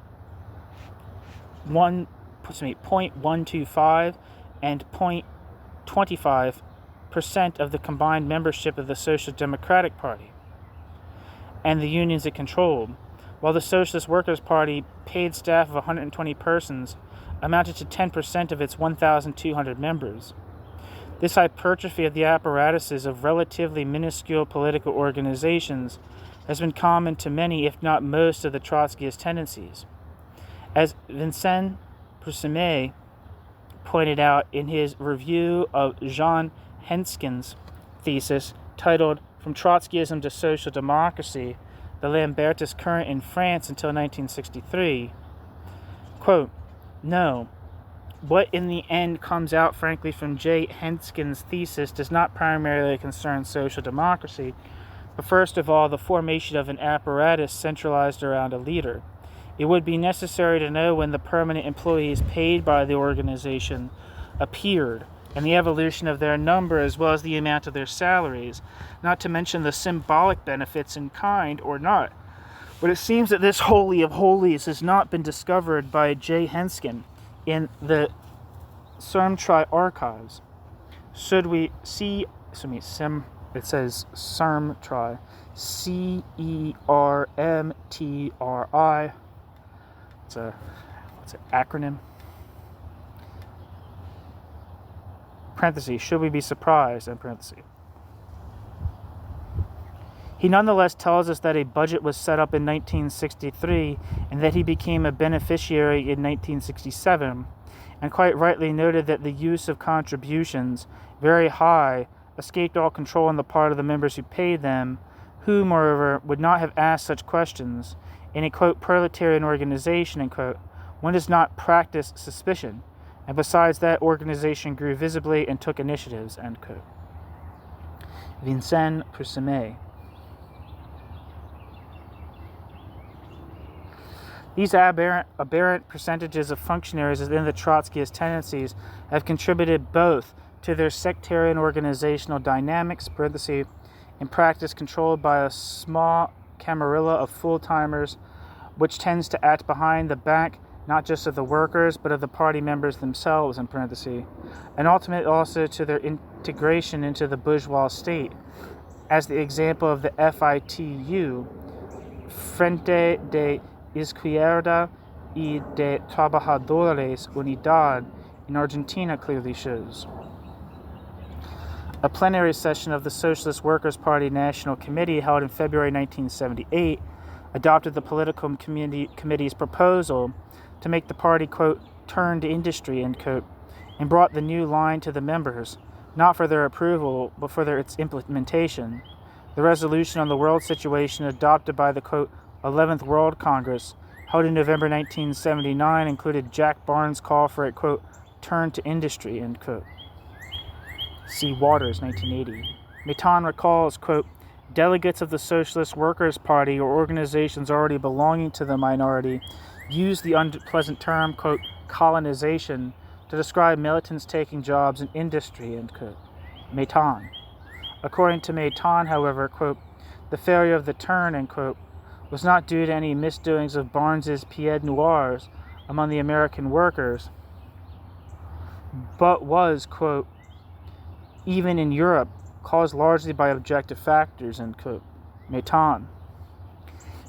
0.125 and 0.25% of the combined membership of the Social Democratic Party and the unions it controlled, while the Socialist Workers' Party paid staff of 120 persons amounted to 10% of its 1,200 members. This hypertrophy of the apparatuses of relatively minuscule political organizations has been common to many, if not most, of the Trotskyist tendencies. As Vincent Pursemet pointed out in his review of Jean Henskin's thesis titled From Trotskyism to Social Democracy, the Lambertist Current in France until 1963, quote, no, what in the end comes out frankly from J. Henskin's thesis does not primarily concern social democracy, but first of all the formation of an apparatus centralized around a leader. It would be necessary to know when the permanent employees paid by the organization appeared, and the evolution of their number as well as the amount of their salaries, not to mention the symbolic benefits in kind or not. But it seems that this holy of holies has not been discovered by J. Henskin in the Cermtri archives. Should we see, it says Cermtri, CERMTRI. It's an acronym. Parentheses, should we be surprised, end parentheses. He nonetheless tells us that a budget was set up in 1963 and that he became a beneficiary in 1967, and quite rightly noted that the use of contributions, very high, escaped all control on the part of the members who paid them, who, moreover, would not have asked such questions. In a, quote, proletarian organization, end quote, one does not practice suspicion, and besides that, organization grew visibly and took initiatives, end quote. Vincent Pursemet. These aberrant percentages of functionaries within the Trotskyist tendencies have contributed both to their sectarian organizational dynamics, parentheses, in practice controlled by a small camarilla of full-timers, which tends to act behind the back not just of the workers, but of the party members themselves, in parentheses, and ultimately also to their integration into the bourgeois state, as the example of the FITU, Frente de Izquierda y de Trabajadores Unidad, in Argentina clearly shows. A plenary session of the Socialist Workers' Party National Committee held in February 1978 adopted the political committee's proposal to make the party, quote, turn to industry, end quote, and brought the new line to the members, not for their approval, but for its implementation. The resolution on the world situation adopted by the, quote, 11th World Congress, held in November 1979, included Jack Barnes' call for a, quote, turn to industry, end quote. See Waters, 1980. Maitan recalls, quote, delegates of the Socialist Workers' Party or organizations already belonging to the minority used the unpleasant term, quote, colonization, to describe militants taking jobs in industry, end quote. Maitan. According to Maitan, however, quote, the failure of the turn, end quote, was not due to any misdoings of Barnes's pieds noirs among the American workers, but was, quote, even in Europe, caused largely by objective factors, end quote. Maitan.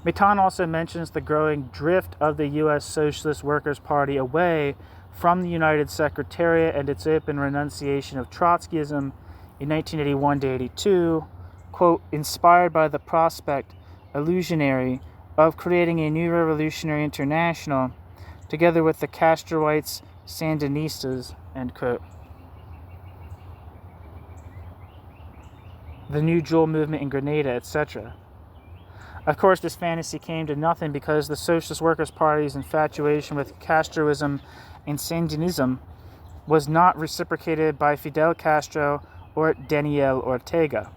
Maitan also mentions the growing drift of the U.S. Socialist Workers' Party away from the United Secretariat and its open renunciation of Trotskyism in 1981 to 82, quote, inspired by the prospect, illusionary, of creating a new revolutionary international, together with the Castroites, Sandinistas, end quote. The New Jewel movement in Grenada, etc. Of course, this fantasy came to nothing because the Socialist Workers' Party's infatuation with Castroism and Sandinism was not reciprocated by Fidel Castro or Daniel Ortega.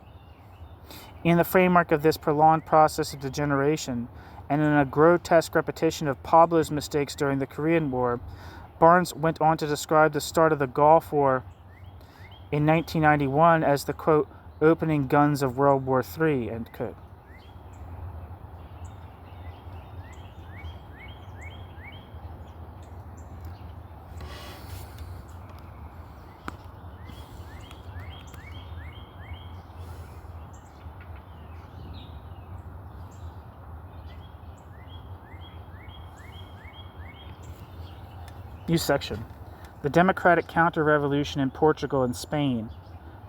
In the framework of this prolonged process of degeneration, and in a grotesque repetition of Pablo's mistakes during the Korean War, Barnes went on to describe the start of the Gulf War in 1991 as the, quote, opening guns of World War III, end quote. New section. The democratic counter-revolution in Portugal and Spain.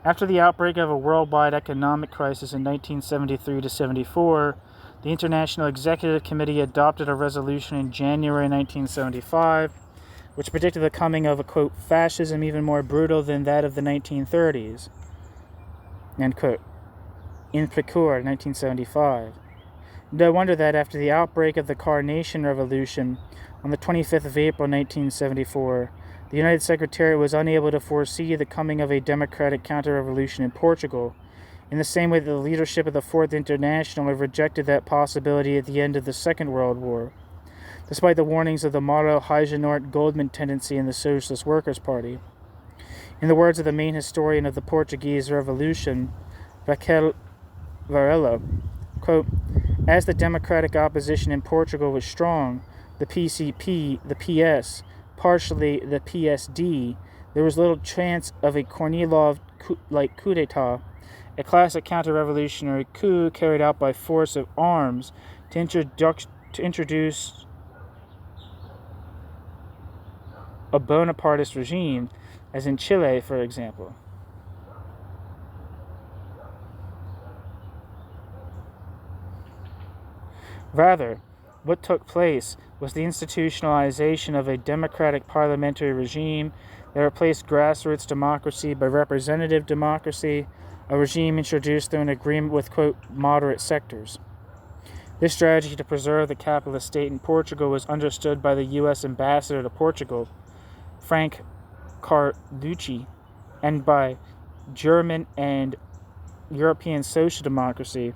After the outbreak of a worldwide economic crisis in 1973-74, the International Executive Committee adopted a resolution in January 1975, which predicted the coming of a, quote, fascism even more brutal than that of the 1930s, end quote, in Precure, 1975. No wonder that after the outbreak of the Carnation Revolution on the 25th of April 1974, the United Secretariat was unable to foresee the coming of a democratic counter-revolution in Portugal, in the same way that the leadership of the Fourth International had rejected that possibility at the end of the Second World War, despite the warnings of the motto Huygenoot Goldman tendency in the Socialist Workers' Party. In the words of the main historian of the Portuguese Revolution, Raquel Varela, quote, as the democratic opposition in Portugal was strong, the PCP, the PS, partially the PSD, there was little chance of a Kornilov-like coup d'etat, a classic counter-revolutionary coup carried out by force of arms to introduce a Bonapartist regime, as in Chile, for example. Rather, what took place was the institutionalization of a democratic parliamentary regime that replaced grassroots democracy by representative democracy, a regime introduced through an agreement with, quote, moderate sectors. This strategy to preserve the capitalist state in Portugal was understood by the U.S. ambassador to Portugal, Frank Carlucci, and by German and European social democracy,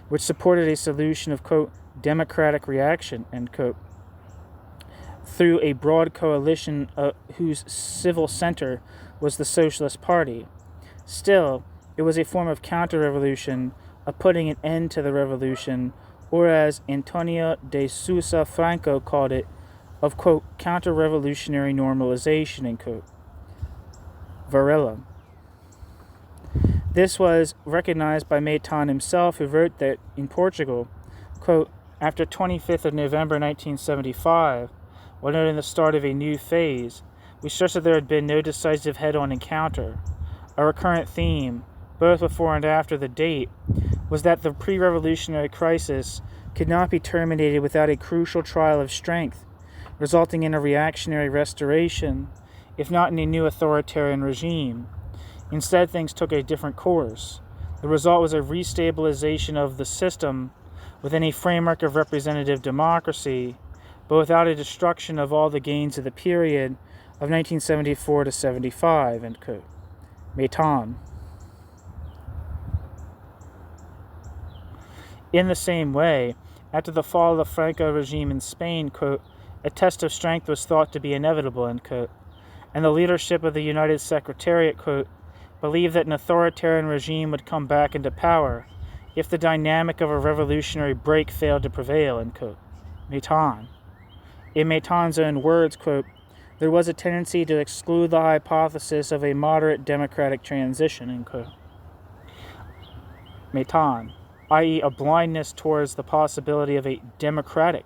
which supported a solution of, quote, democratic reaction, end quote, through a broad coalition whose civil center was the Socialist Party. Still, it was a form of counter-revolution, of putting an end to the revolution, or as Antonio de Sousa Franco called it, of, quote, counter-revolutionary normalization, end quote. Varela. This was recognized by Meitan himself, who wrote that in Portugal, quote, after 25th of November 1975, while noting the start of a new phase, we stressed that there had been no decisive head-on encounter. A recurrent theme, both before and after the date, was that the pre-revolutionary crisis could not be terminated without a crucial trial of strength, resulting in a reactionary restoration, if not in a new authoritarian regime. Instead, things took a different course. The result was a restabilization of the system within a framework of representative democracy, but without a destruction of all the gains of the period of 1974 to 75, end quote. Meitan. In the same way, after the fall of the Franco regime in Spain, quote, a test of strength was thought to be inevitable, end quote, and the leadership of the United Secretariat, quote, believed that an authoritarian regime would come back into power if the dynamic of a revolutionary break failed to prevail, end quote. Meitan. In Meitan's own words, quote, there was a tendency to exclude the hypothesis of a moderate democratic transition, end quote. Meitan, i.e. a blindness towards the possibility of a democratic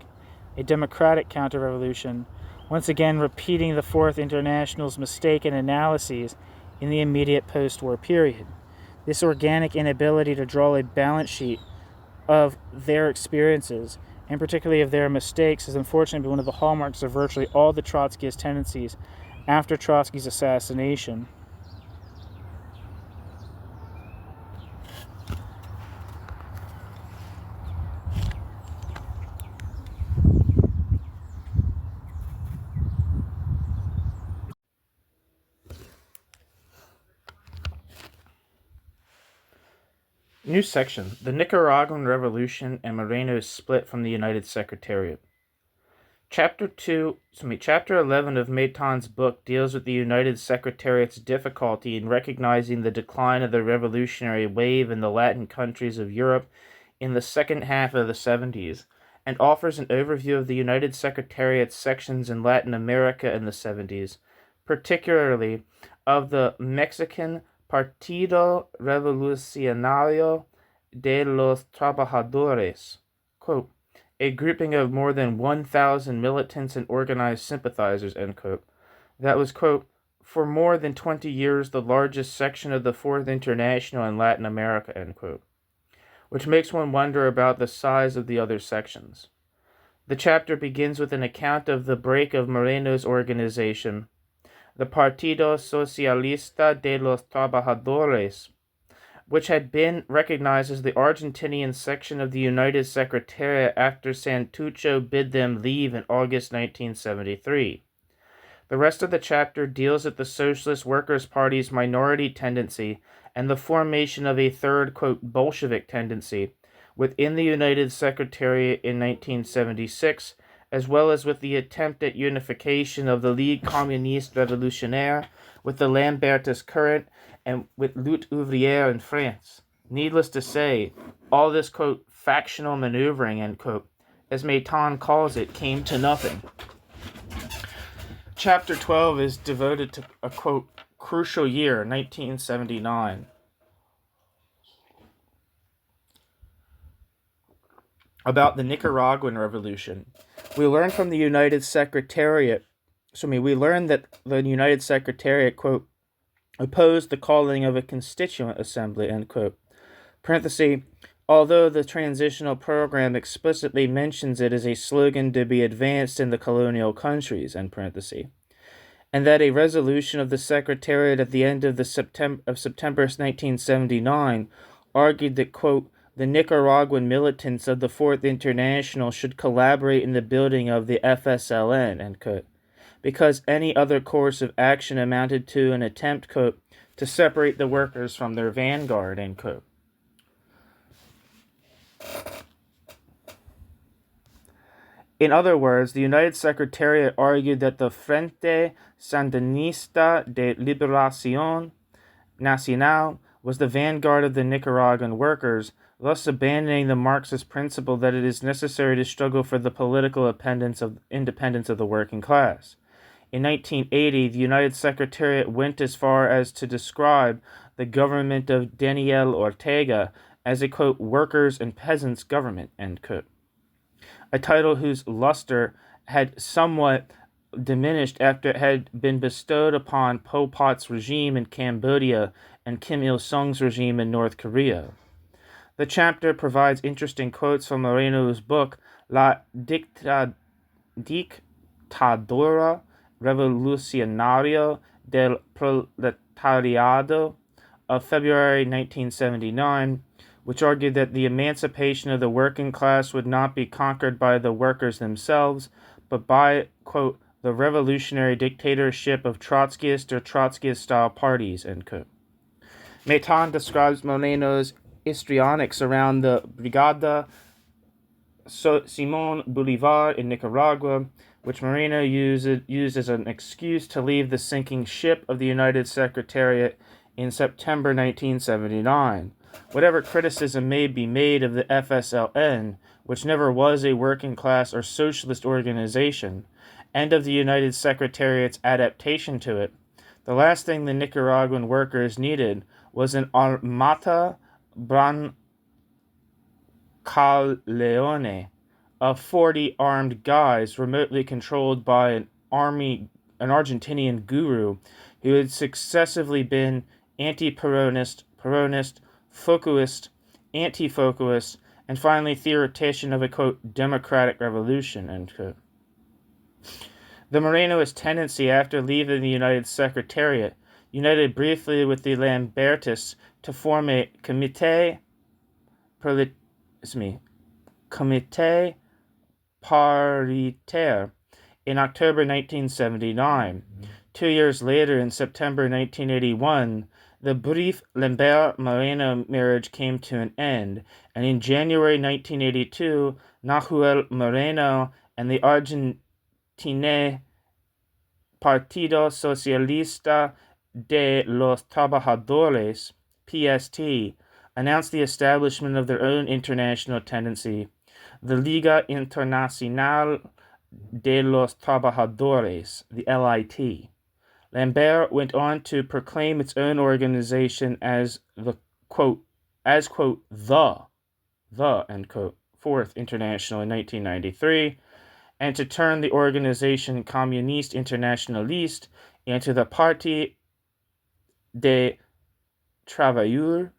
counter-revolution, once again repeating the Fourth International's mistaken analyses in the immediate post-war period. This organic inability to draw a balance sheet of their experiences, and particularly of their mistakes, has unfortunately been one of the hallmarks of virtually all the Trotskyist tendencies after Trotsky's assassination. New section: The Nicaraguan Revolution and Moreno's split from the United Secretariat. Chapter 11 of Maiton's book deals with the United Secretariat's difficulty in recognizing the decline of the revolutionary wave in the Latin countries of Europe in the second half of the 70s, and offers an overview of the United Secretariat's sections in Latin America in the 70s, particularly of the Mexican Partido Revolucionario de los Trabajadores, quote, a grouping of more than 1,000 militants and organized sympathizers, end quote, that was, quote, for more than 20 years the largest section of the Fourth International in Latin America, end quote, which makes one wonder about the size of the other sections. The chapter begins with an account of the break of Moreno's organization, the Partido Socialista de los Trabajadores, which had been recognized as the Argentinian section of the United Secretariat after Santucho bid them leave in August 1973. The rest of the chapter deals with the Socialist Workers' Party's minority tendency and the formation of a third, quote, Bolshevik tendency within the United Secretariat in 1976, as well as with the attempt at unification of the Ligue Communiste Revolutionnaire with the Lambertist current and with Lutte Ouvrière in France. Needless to say, all this, quote, factional maneuvering, end quote, as Maiton calls it, came to nothing. Chapter 12 is devoted to a, quote, crucial year, 1979. About the Nicaraguan Revolution. We learn that the United Secretariat, quote, opposed the calling of a constituent assembly, end quote. Parenthesis, although the transitional program explicitly mentions it as a slogan to be advanced in the colonial countries, end parenthesis, and that a resolution of the Secretariat at the end of September 1979 argued that, quote, the Nicaraguan militants of the Fourth International should collaborate in the building of the FSLN, end quote, because any other course of action amounted to an attempt, quote, to separate the workers from their vanguard, end quote. In other words, the United Secretariat argued that the Frente Sandinista de Liberación Nacional was the vanguard of the Nicaraguan workers, thus abandoning the Marxist principle that it is necessary to struggle for the political independence of the working class. In 1980, the United Secretariat went as far as to describe the government of Daniel Ortega as a, quote, workers' and peasants' government, end quote, a title whose luster had somewhat diminished after it had been bestowed upon Pol Pot's regime in Cambodia and Kim Il-sung's regime in North Korea. The chapter provides interesting quotes from Moreno's book, La Dictadura Revolucionaria del Proletariado of February 1979, which argued that the emancipation of the working class would not be conquered by the workers themselves, but by, quote, the revolutionary dictatorship of Trotskyist or Trotskyist-style parties, end quote. Maiton describes Moreno's histrionics around the Brigada Simón Bolívar in Nicaragua, which Moreno used as an excuse to leave the sinking ship of the United Secretariat in September 1979. Whatever criticism may be made of the FSLN, which never was a working class or socialist organization, and of the United Secretariat's adaptation to it, the last thing the Nicaraguan workers needed was an Armata Brancaleone of 40 armed guys remotely controlled by an Argentinian guru who had successively been anti-Peronist, Peronist, Foucaultist, anti-Foucaultist, and finally theoretician of a, quote, democratic revolution, end quote. The Morenoist tendency after leaving the United Secretariat united briefly with the Lambertists to form a Comité Paritaire in October 1979. 2 years later, in September 1981, The brief Lambert-Moreno marriage came to an end, and in January 1982, Nahuel Moreno and the Argentine Partido Socialista de los Trabajadores, PST, announced the establishment of their own international tendency, the Liga Internacional de los Trabajadores, the LIT. Lambert went on to proclaim its own organization as the end quote, Fourth International in 1993, and to turn the organization Communiste Internationaliste into the Parti des Travailleurs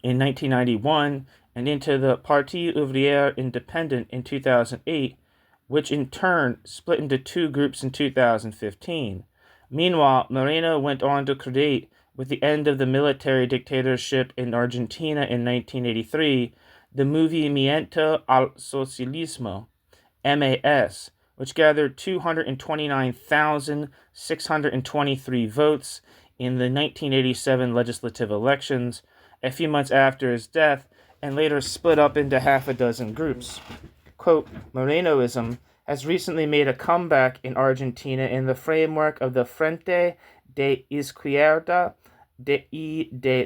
in 1991 and into the Parti Ouvrier Independent in 2008, which in turn split into two groups in 2015. Meanwhile, Moreno went on to create, with the end of the military dictatorship in Argentina in 1983, the Movimiento al Socialismo, MAS, which gathered 229,623 votes in the 1987 legislative elections, a few months after his death, and later split up into half a dozen groups. Quote, Morenoism has recently made a comeback in Argentina in the framework of the Frente de Izquierda de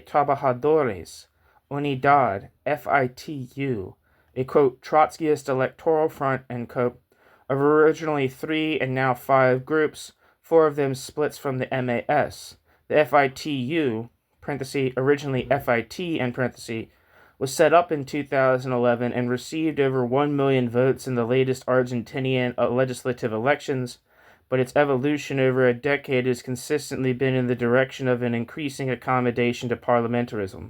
Trabajadores, Unidad, FITU, a, quote, Trotskyist electoral front, end quote, of originally 3 and now 5 groups, 4 of them splits from the MAS. The FITU, parenthesis, originally FIT, end parenthesis, was set up in 2011 and received over 1 million votes in the latest Argentinian legislative elections, but its evolution over a decade has consistently been in the direction of an increasing accommodation to parliamentarism.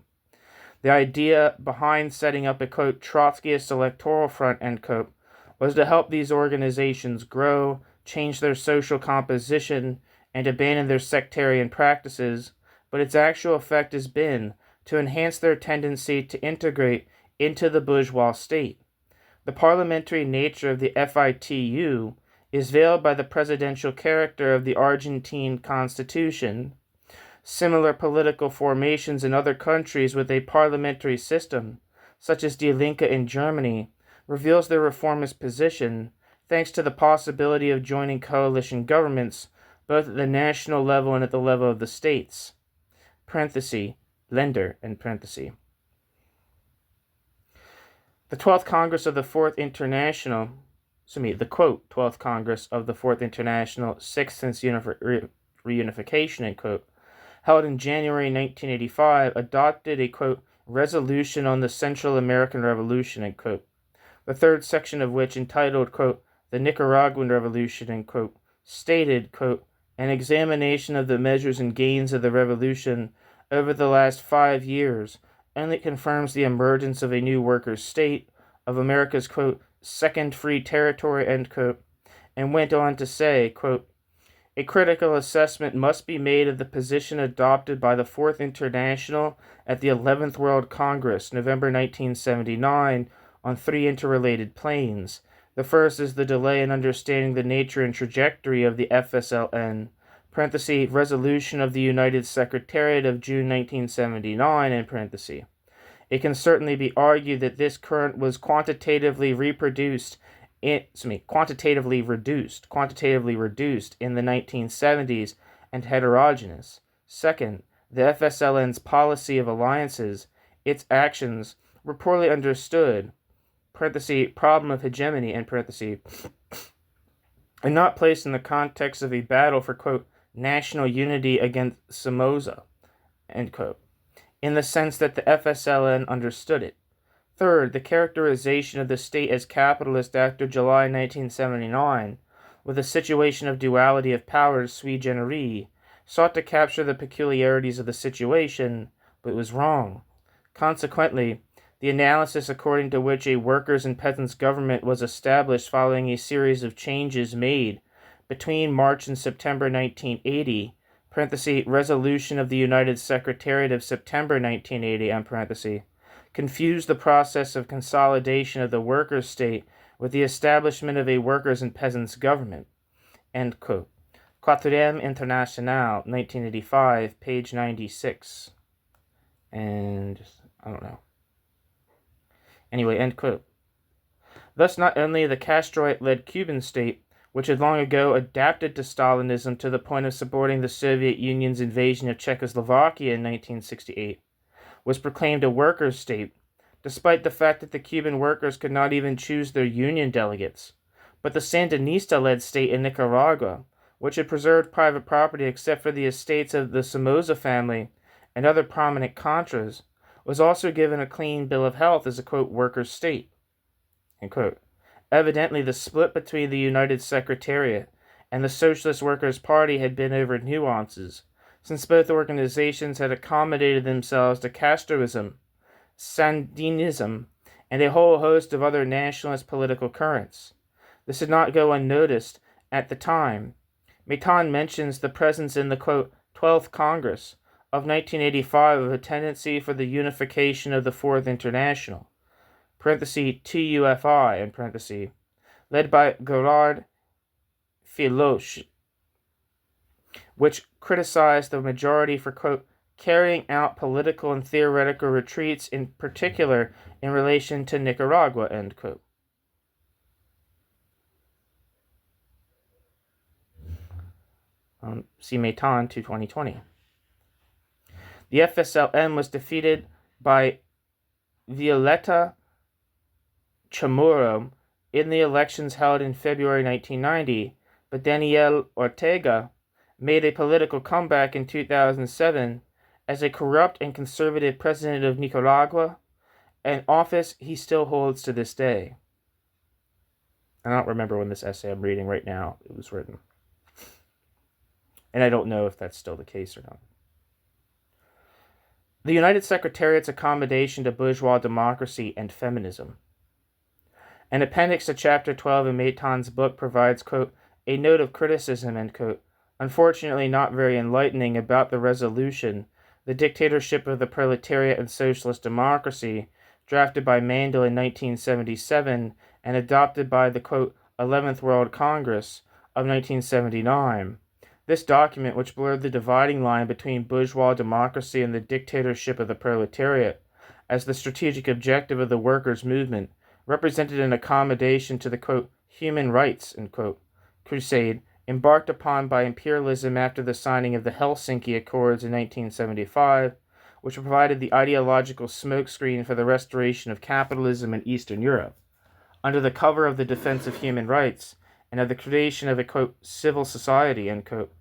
The idea behind setting up a, quote, Trotskyist electoral front, end quote, was to help these organizations grow, change their social composition, and abandon their sectarian practices, but its actual effect has been to enhance their tendency to integrate into the bourgeois state. The parliamentary nature of the FITU is veiled by the presidential character of the Argentine constitution. Similar political formations in other countries with a parliamentary system, such as Die Linke in Germany, reveals their reformist position, thanks to the possibility of joining coalition governments, both at the national level and at the level of the states. Parenthesis, Lender, end parenthesis. The 12th Congress of the Fourth International, the quote, 12th Congress of the Fourth International, sixth since reunification, end quote, held in January 1985, adopted a, quote, resolution on the Central American Revolution, end quote, the third section of which, entitled, quote, the Nicaraguan Revolution, end quote, stated, quote, an examination of the measures and gains of the revolution over the last 5 years only confirms the emergence of a new workers' state, of America's, quote, second free territory, end quote, and went on to say, quote, a critical assessment must be made of the position adopted by the Fourth International at the 11th World Congress, November 1979, on 3 interrelated planes. The first is the delay in understanding the nature and trajectory of the FSLN, parenthesis, resolution of the United Secretariat of June 1979, end parenthesis. It can certainly be argued that this current was quantitatively reduced in the 1970s and heterogeneous. Second, the FSLN's policy of alliances, its actions, were poorly understood, parenthesis, problem of hegemony, end parenthesis, and not placed in the context of a battle for, quote, national unity against Somoza, end quote, in the sense that the FSLN understood it. Third, the characterization of the state as capitalist after July 1979, with a situation of duality of powers sui generis, sought to capture the peculiarities of the situation, but was wrong. Consequently, the analysis according to which a workers' and peasants' government was established following a series of changes made between March and September 1980, parenthesis, resolution of the United Secretariat of September 1980, end parenthesis, confused the process of consolidation of the workers' state with the establishment of a workers' and peasants' government, end quote. Quatrième International, 1985, page 96. And, I don't know. Anyway, end quote. Thus, not only the Castroite-led Cuban state, which had long ago adapted to Stalinism to the point of supporting the Soviet Union's invasion of Czechoslovakia in 1968, was proclaimed a workers' state, despite the fact that the Cuban workers could not even choose their union delegates, but the Sandinista-led state in Nicaragua, which had preserved private property except for the estates of the Somoza family and other prominent Contras, was also given a clean bill of health as a, quote, workers' state, end quote. Evidently, the split between the United Secretariat and the Socialist Workers' Party had been over nuances, since both organizations had accommodated themselves to Castroism, Sandinism, and a whole host of other nationalist political currents. This did not go unnoticed at the time. Maitan mentions the presence in the, quote, 12th Congress of 1985 of a tendency for the unification of the Fourth International, parenthesis TUFI, in parenthesis, led by Gerard Filoche, which criticized the majority for, quote, carrying out political and theoretical retreats, in particular in relation to Nicaragua, end quote. See Maitan to 2020. The FSLN was defeated by Violeta Chamorro in the elections held in February 1990, but Daniel Ortega made a political comeback in 2007 as a corrupt and conservative president of Nicaragua, an office he still holds to this day. I don't remember when this essay I'm reading right now it was written. And I don't know if that's still the case or not. The United Secretariat's accommodation to bourgeois democracy and feminism. An appendix to Chapter 12 in Maitan's book provides, quote, a note of criticism, end quote, unfortunately not very enlightening, about the resolution, The Dictatorship of the Proletariat and Socialist Democracy, drafted by Mandel in 1977 and adopted by the, quote, 11th World Congress of 1979. This document, which blurred the dividing line between bourgeois democracy and the dictatorship of the proletariat as the strategic objective of the workers' movement, represented an accommodation to the, quote, human rights, end quote, crusade embarked upon by imperialism after the signing of the Helsinki Accords in 1975, which provided the ideological smokescreen for the restoration of capitalism in Eastern Europe, under the cover of the defense of human rights and of the creation of a, quote, civil society, end quote,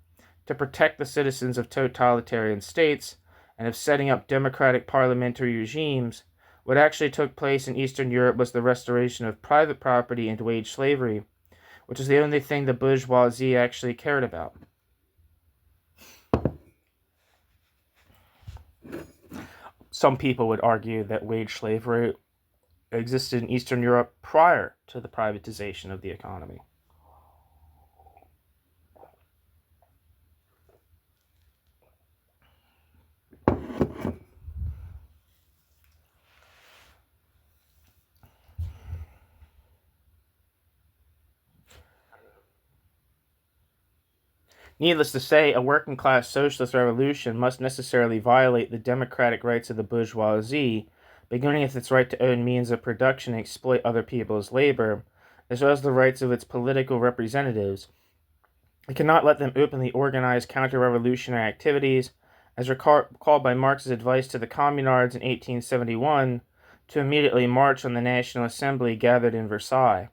to protect the citizens of totalitarian states and of setting up democratic parliamentary regimes. What actually took place in Eastern Europe was the restoration of private property and wage slavery, which is the only thing the bourgeoisie actually cared about. Some people would argue that wage slavery existed in Eastern Europe prior to the privatization of the economy. Needless to say, a working-class socialist revolution must necessarily violate the democratic rights of the bourgeoisie, beginning with its right to own means of production and exploit other people's labor, as well as the rights of its political representatives. It cannot let them openly organize counter-revolutionary activities, as recalled by Marx's advice to the Communards in 1871 to immediately march on the National Assembly gathered in Versailles.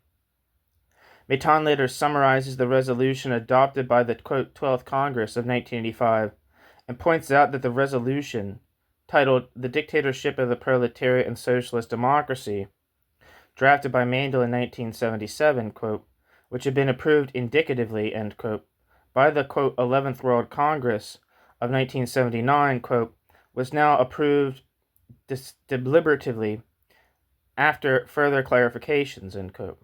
Maitan later summarizes the resolution adopted by the, quote, 12th Congress of 1985 and points out that the resolution, titled The Dictatorship of the Proletariat and Socialist Democracy, drafted by Mandel in 1977, quote, which had been approved indicatively, end quote, by the, quote, 11th World Congress of 1979, quote, was now approved deliberatively after further clarifications, end quote.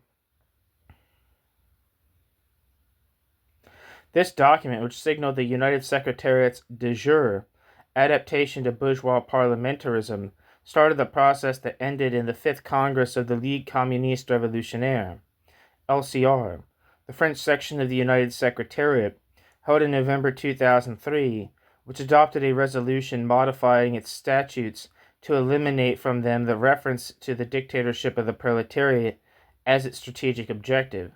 This document, which signaled the United Secretariat's de jure adaptation to bourgeois parliamentarism, started the process that ended in the Fifth Congress of the Ligue Communiste Révolutionnaire, LCR, the French section of the United Secretariat, held in November 2003, which adopted a resolution modifying its statutes to eliminate from them the reference to the dictatorship of the proletariat as its strategic objective.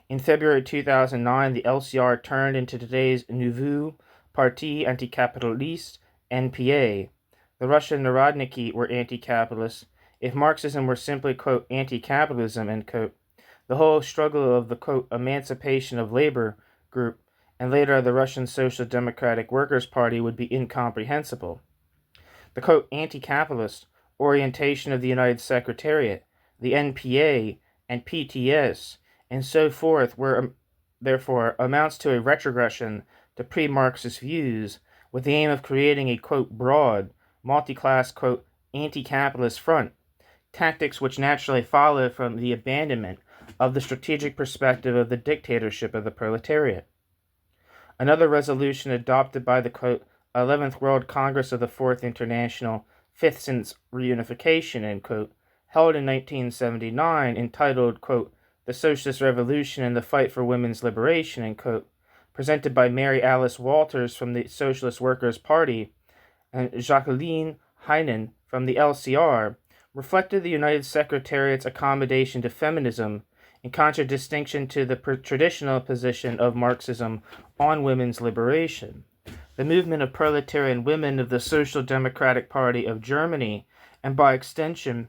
In February 2009, the LCR turned into today's Nouveau Parti Anticapitaliste, NPA. The Russian Narodniki were anti-capitalists. If Marxism were simply, quote, anti-capitalism, end quote, the whole struggle of the, quote, emancipation of labor group, and later the Russian Social Democratic Workers' Party would be incomprehensible. The, quote, anti-capitalist orientation of the United Secretariat, the NPA, and PTS, and so forth were, therefore, amounts to a retrogression to pre-Marxist views with the aim of creating a, quote, broad, multi-class, quote, anti-capitalist front, tactics which naturally follow from the abandonment of the strategic perspective of the dictatorship of the proletariat. Another resolution adopted by the, quote, 11th World Congress of the Fourth International, fifth since reunification, end quote, held in 1979, entitled, quote, The Socialist Revolution and the Fight for Women's Liberation, end quote, presented by Mary Alice Walters from the Socialist Workers' Party and Jacqueline Heinen from the LCR, reflected the United Secretariat's accommodation to feminism in contradistinction to the traditional position of Marxism on women's liberation. The movement of proletarian women of the Social Democratic Party of Germany, and by extension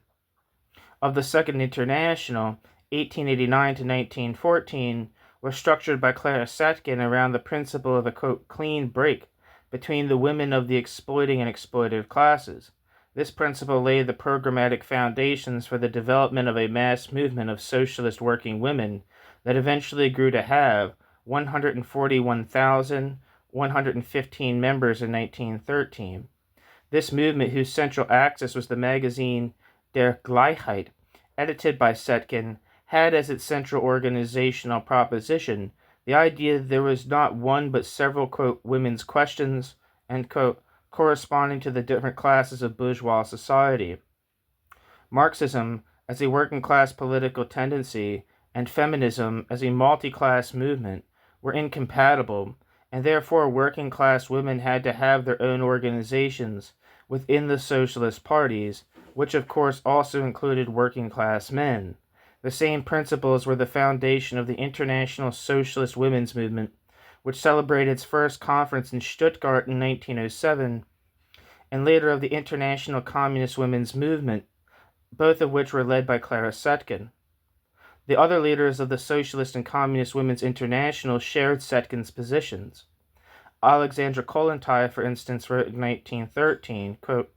of the Second International, 1889 to 1914, was structured by Clara Zetkin around the principle of a, quote, clean break between the women of the exploiting and exploited classes. This principle laid the programmatic foundations for the development of a mass movement of socialist working women that eventually grew to have 141,115 members in 1913. This movement, whose central axis was the magazine Der Gleichheit, edited by Zetkin, had as its central organizational proposition the idea that there was not one but several, quote, women's questions, end quote, corresponding to the different classes of bourgeois society. Marxism as a working class political tendency and feminism as a multi-class movement were incompatible, and therefore working class women had to have their own organizations within the socialist parties, which of course also included working class men. The same principles were the foundation of the International Socialist Women's Movement, which celebrated its first conference in Stuttgart in 1907, and later of the International Communist Women's Movement, both of which were led by Clara Zetkin. The other leaders of the Socialist and Communist Women's International shared Zetkin's positions. Alexandra Kollontai, for instance, wrote in 1913, quote,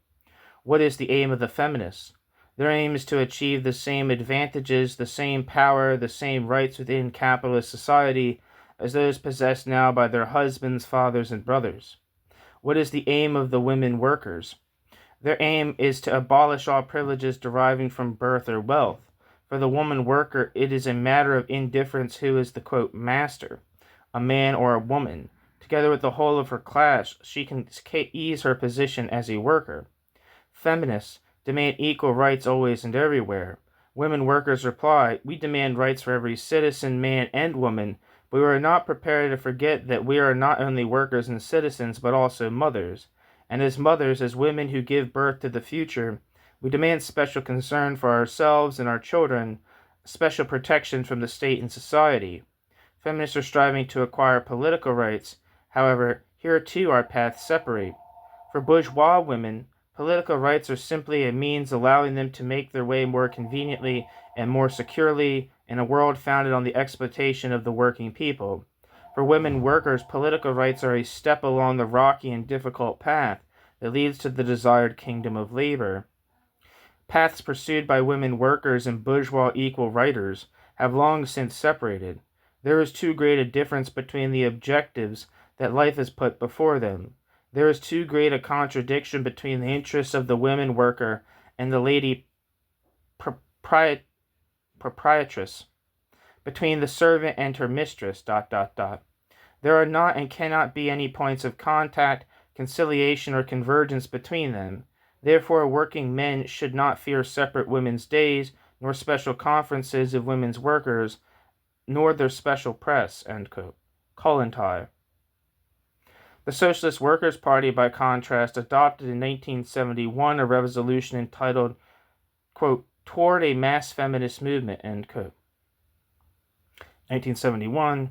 What is the aim of the feminists? Their aim is to achieve the same advantages, the same power, the same rights within capitalist society as those possessed now by their husbands, fathers, and brothers. What is the aim of the women workers? Their aim is to abolish all privileges deriving from birth or wealth. For the woman worker, it is a matter of indifference who is the, quote, master, a man or a woman. Together with the whole of her class, she can ease her position as a worker. Feminists demand equal rights always and everywhere. Women workers reply, we demand rights for every citizen, man and woman, but we are not prepared to forget that we are not only workers and citizens, but also mothers. And as mothers, as women who give birth to the future, we demand special concern for ourselves and our children, special protection from the state and society. Feminists are striving to acquire political rights. However, here too our paths separate. For bourgeois women, political rights are simply a means allowing them to make their way more conveniently and more securely in a world founded on the exploitation of the working people. For women workers, political rights are a step along the rocky and difficult path that leads to the desired kingdom of labor. Paths pursued by women workers and bourgeois equal righters have long since separated. There is too great a difference between the objectives that life has put before them. There is too great a contradiction between the interests of the women worker and the lady proprietress, between the servant and her mistress, ... There are not and cannot be any points of contact, conciliation, or convergence between them. Therefore, working men should not fear separate women's days, nor special conferences of women's workers, nor their special press, end quote. Kollontai. The Socialist Workers' Party, by contrast, adopted in 1971 a resolution entitled, quote, Toward a Mass Feminist Movement, end quote. 1971,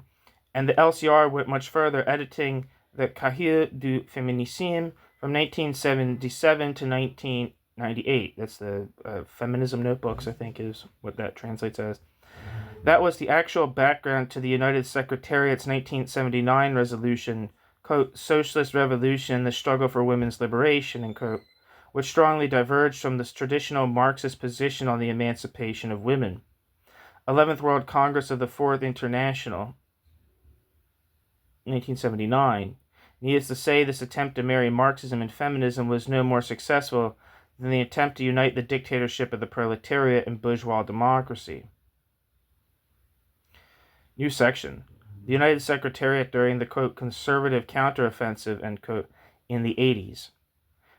and the LCR went much further, editing the Cahiers du Féminisme from 1977 to 1998. That's the Feminism Notebooks, I think, is what that translates as. That was the actual background to the United Secretariat's 1979 resolution, quote, Socialist Revolution, the Struggle for Women's Liberation, end quote, which strongly diverged from the traditional Marxist position on the emancipation of women. 11th World Congress of the Fourth International, 1979. Needless to say, this attempt to marry Marxism and feminism was no more successful than the attempt to unite the dictatorship of the proletariat and bourgeois democracy. New section. The United Secretariat during the, quote, conservative counteroffensive, end quote, in the 80s.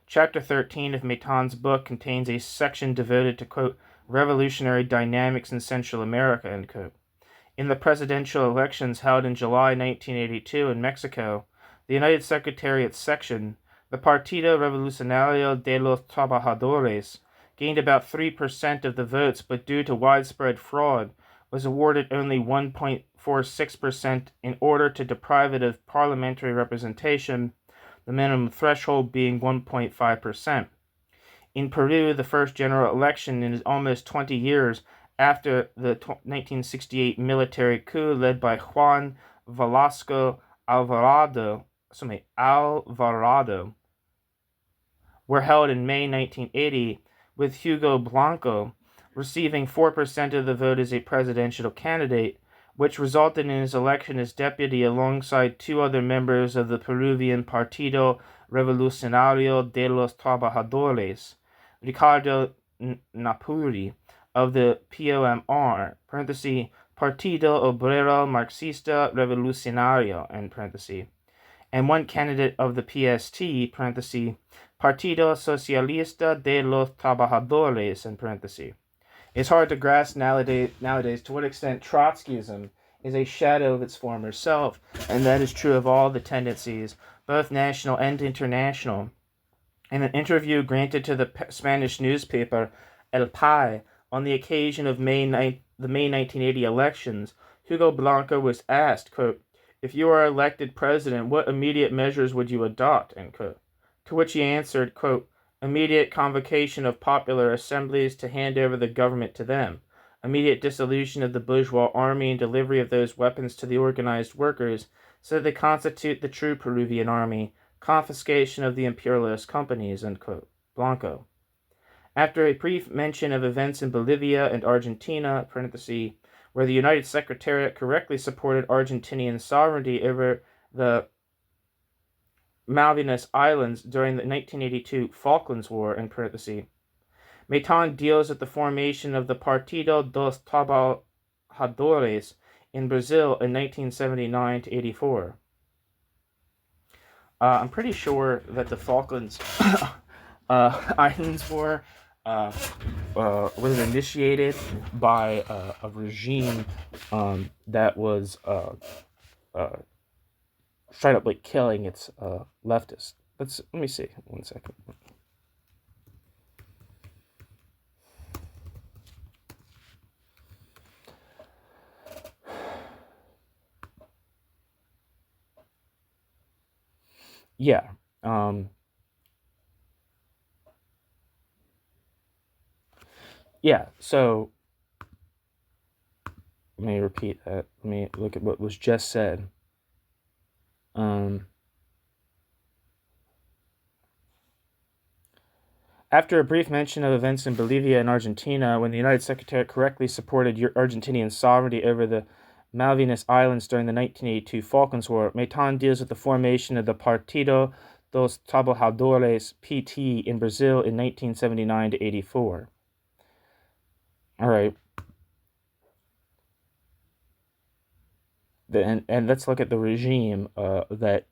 Chapter 13 of Maitan's book contains a section devoted to, quote, revolutionary dynamics in Central America, end quote. In the presidential elections held in July 1982 in Mexico, the United Secretariat's section, the Partido Revolucionario de los Trabajadores, gained about 3% of the votes, but due to widespread fraud, was awarded only 1.46% in order to deprive it of parliamentary representation, the minimum threshold being 1.5%. In Peru, the first general election in almost 20 years after the 1968 military coup led by Juan Velasco Alvarado, were held in May 1980, with Hugo Blanco receiving 4% of the vote as a presidential candidate, which resulted in his election as deputy alongside two other members of the Peruvian Partido Revolucionario de los Trabajadores, Ricardo Napuri of the POMR, parenthesis, Partido Obrero Marxista Revolucionario, end parenthesis, and one candidate of the PST, parenthesis, Partido Socialista de los Trabajadores, end parenthesis. It's hard to grasp nowadays to what extent Trotskyism is a shadow of its former self, and that is true of all the tendencies, both national and international. In an interview granted to the Spanish newspaper El Pai on the occasion of the May 1980 elections, Hugo Blanco was asked, quote, if you are elected president, what immediate measures would you adopt, end quote. To which he answered, quote, immediate convocation of popular assemblies to hand over the government to them, immediate dissolution of the bourgeois army and delivery of those weapons to the organized workers so that they constitute the true Peruvian army, confiscation of the imperialist companies, end quote. Blanco. After a brief mention of events in Bolivia and Argentina, parenthesis, where the United Secretariat correctly supported Argentinian sovereignty over the Malvinas Islands during the 1982 Falklands War, in parenthesis, Maitan deals with the formation of the Partido dos Trabajadores in Brazil in 1979 to 84. I'm pretty sure that the Falklands Islands War was initiated by a regime that was straight up like killing its leftists. Let me see. 1 second. Yeah. Yeah, so let me repeat that. Let me look at what was just said. After a brief mention of events in Bolivia and Argentina, when the United Secretariat correctly supported Argentinian sovereignty over the Malvinas Islands during the 1982 Falklands War, Maitan deals with the formation of the Partido dos Trabajadores, PT, in Brazil in 1979 to 84. All right. And let's look at the regime that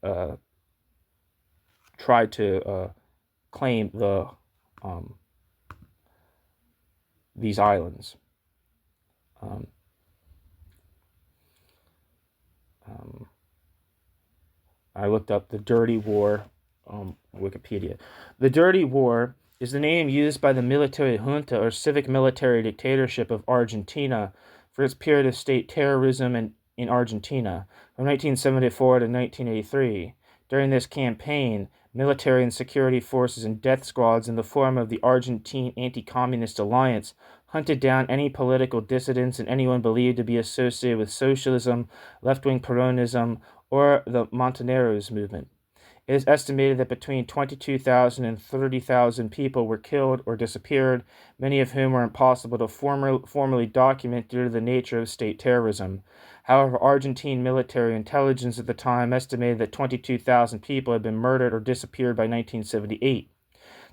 tried to claim these islands. I looked up the Dirty War, Wikipedia. The Dirty War is the name used by the military junta or civic military dictatorship of Argentina for its period of state terrorism in Argentina from 1974 to 1983. During this campaign, military and security forces and death squads in the form of the Argentine Anti-Communist Alliance hunted down any political dissidents and anyone believed to be associated with socialism, left-wing Peronism, or the Montoneros movement. It is estimated that between 22,000 and 30,000 people were killed or disappeared, many of whom were impossible to formally document due to the nature of state terrorism. However, Argentine military intelligence at the time estimated that 22,000 people had been murdered or disappeared by 1978.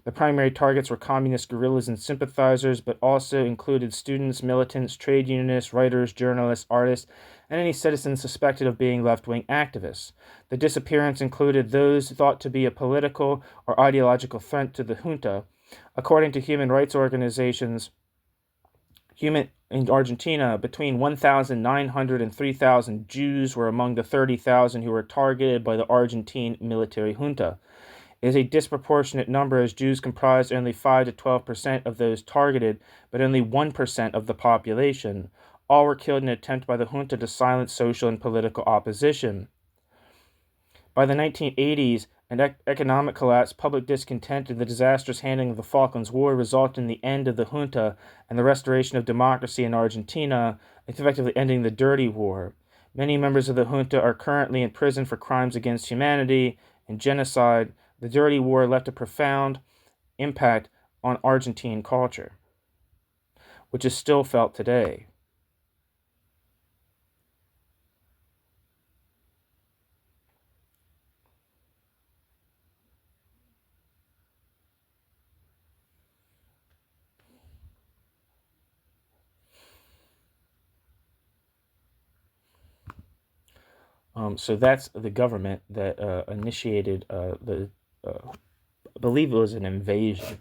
The primary targets were communist guerrillas and sympathizers, but also included students, militants, trade unionists, writers, journalists, artists, and any citizens suspected of being left-wing activists. The disappearance included those thought to be a political or ideological threat to the junta. According to human rights organizations, in Argentina, between 1,900 and 3,000 Jews were among the 30,000 who were targeted by the Argentine military junta. It is a disproportionate number as Jews comprised only 5 to 12% of those targeted, but only 1% of the population. All were killed in an attempt by the junta to silence social and political opposition. By the 1980s, an economic collapse, public discontent, and the disastrous handling of the Falklands War resulted in the end of the junta and the restoration of democracy in Argentina, effectively ending the Dirty War. Many members of the junta are currently in prison for crimes against humanity and genocide. The Dirty War left a profound impact on Argentine culture, which is still felt today. So that's the government that initiated I believe it was an invasion.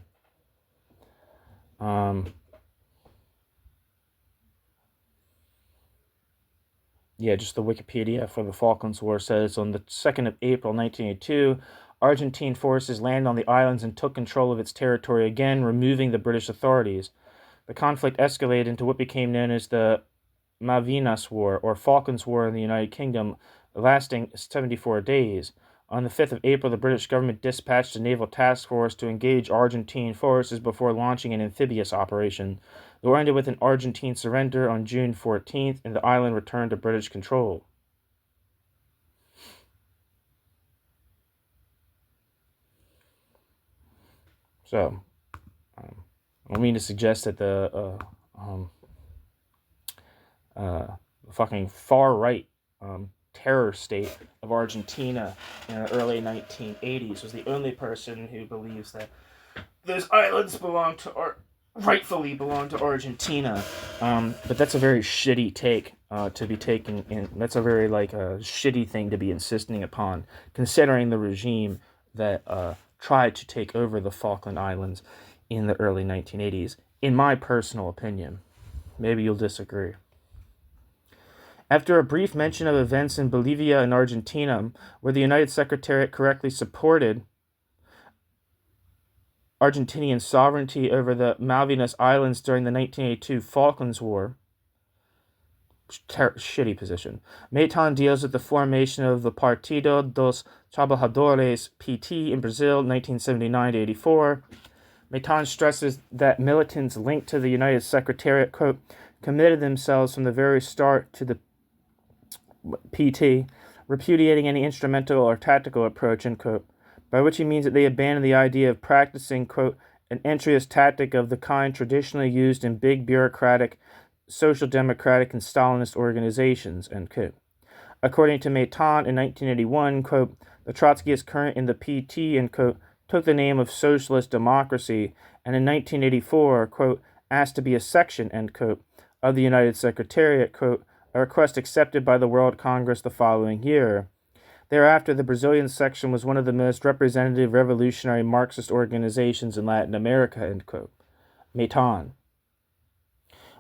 Just the Wikipedia for the Falklands War says on the 2nd of April 1982, Argentine forces landed on the islands and took control of its territory again, removing the British authorities. The conflict escalated into what became known as the Malvinas War, or Falklands War in the United Kingdom, lasting 74 days. On the 5th of April, the British government dispatched a naval task force to engage Argentine forces before launching an amphibious operation. The war ended with an Argentine surrender on June 14th, and the island returned to British control. So, I don't mean to suggest that the fucking far-right terror state of Argentina in the early 1980s was the only person who believes that those islands rightfully belong to Argentina. But that's a very shitty take to be taken in. That's a very shitty thing to be insisting upon, considering the regime that tried to take over the Falkland Islands in the early 1980s, in my personal opinion. Maybe you'll disagree. After a brief mention of events in Bolivia and Argentina, where the United Secretariat correctly supported Argentinian sovereignty over the Malvinas Islands during the 1982 Falklands War, shitty position, Meitan deals with the formation of the Partido dos Trabalhadores PT in Brazil, 1979 to 84. Meitan stresses that militants linked to the United Secretariat, quote, committed themselves from the very start to the PT, repudiating any instrumental or tactical approach, end quote, by which he means that they abandoned the idea of practicing, quote, an entryist tactic of the kind traditionally used in big bureaucratic, social democratic, and Stalinist organizations, end quote. According to Meitan, in 1981, quote, the Trotskyist current in the PT, end quote, took the name of socialist democracy, and in 1984, quote, asked to be a section, end quote, of the United Secretariat, quote, a request accepted by the World Congress the following year. Thereafter, the Brazilian section was one of the most representative revolutionary Marxist organizations in Latin America, end quote. Meitan.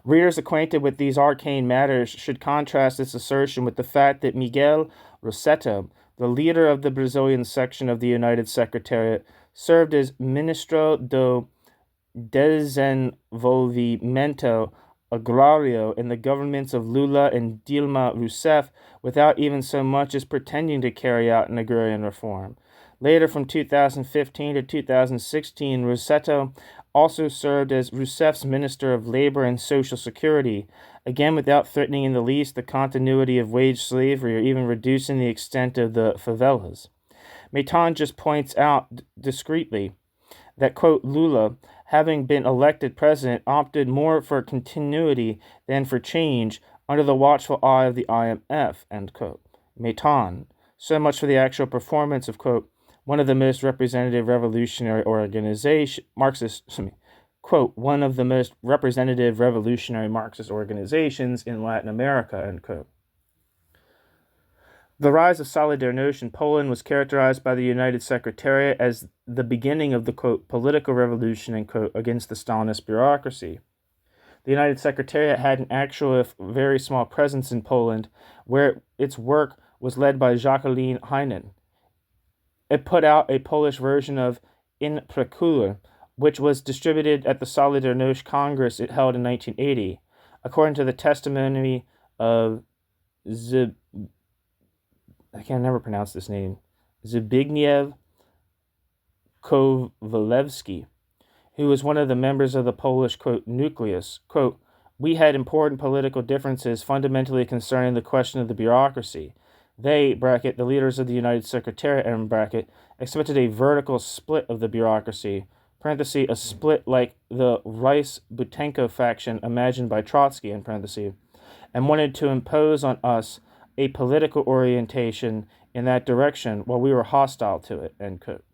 Readers acquainted with these arcane matters should contrast this assertion with the fact that Miguel Rossetto, the leader of the Brazilian section of the United Secretariat, served as Ministro do Desenvolvimento Agrario in the governments of Lula and Dilma Rousseff without even so much as pretending to carry out an agrarian reform. Later, from 2015 to 2016, Rossetto also served as Rousseff's Minister of Labor and Social Security, again without threatening in the least the continuity of wage slavery or even reducing the extent of the favelas. Meitan just points out discreetly that, quote, Lula, having been elected president, opted more for continuity than for change under the watchful eye of the IMF, end quote. Meitan. So much for the actual performance of, quote, one of the most representative revolutionary organization, one of the most representative revolutionary Marxist organizations in Latin America, end quote. The rise of Solidarność in Poland was characterized by the United Secretariat as the beginning of the, quote, political revolution, end quote, against the Stalinist bureaucracy. The United Secretariat had an actual, if very small, presence in Poland, where its work was led by Jacqueline Heinen. It put out a Polish version of In Procure, which was distributed at the Solidarność Congress it held in 1980. According to the testimony of I can never pronounce this name, Zbigniew Kowalewski, who was one of the members of the Polish, quote, nucleus, quote, we had important political differences fundamentally concerning the question of the bureaucracy. They, bracket, the leaders of the United Secretariat, end bracket, expected a vertical split of the bureaucracy, parenthesis, a split like the Rice-Butenko faction imagined by Trotsky, end parenthesis, and wanted to impose on us a political orientation in that direction while we were hostile to it, end quote.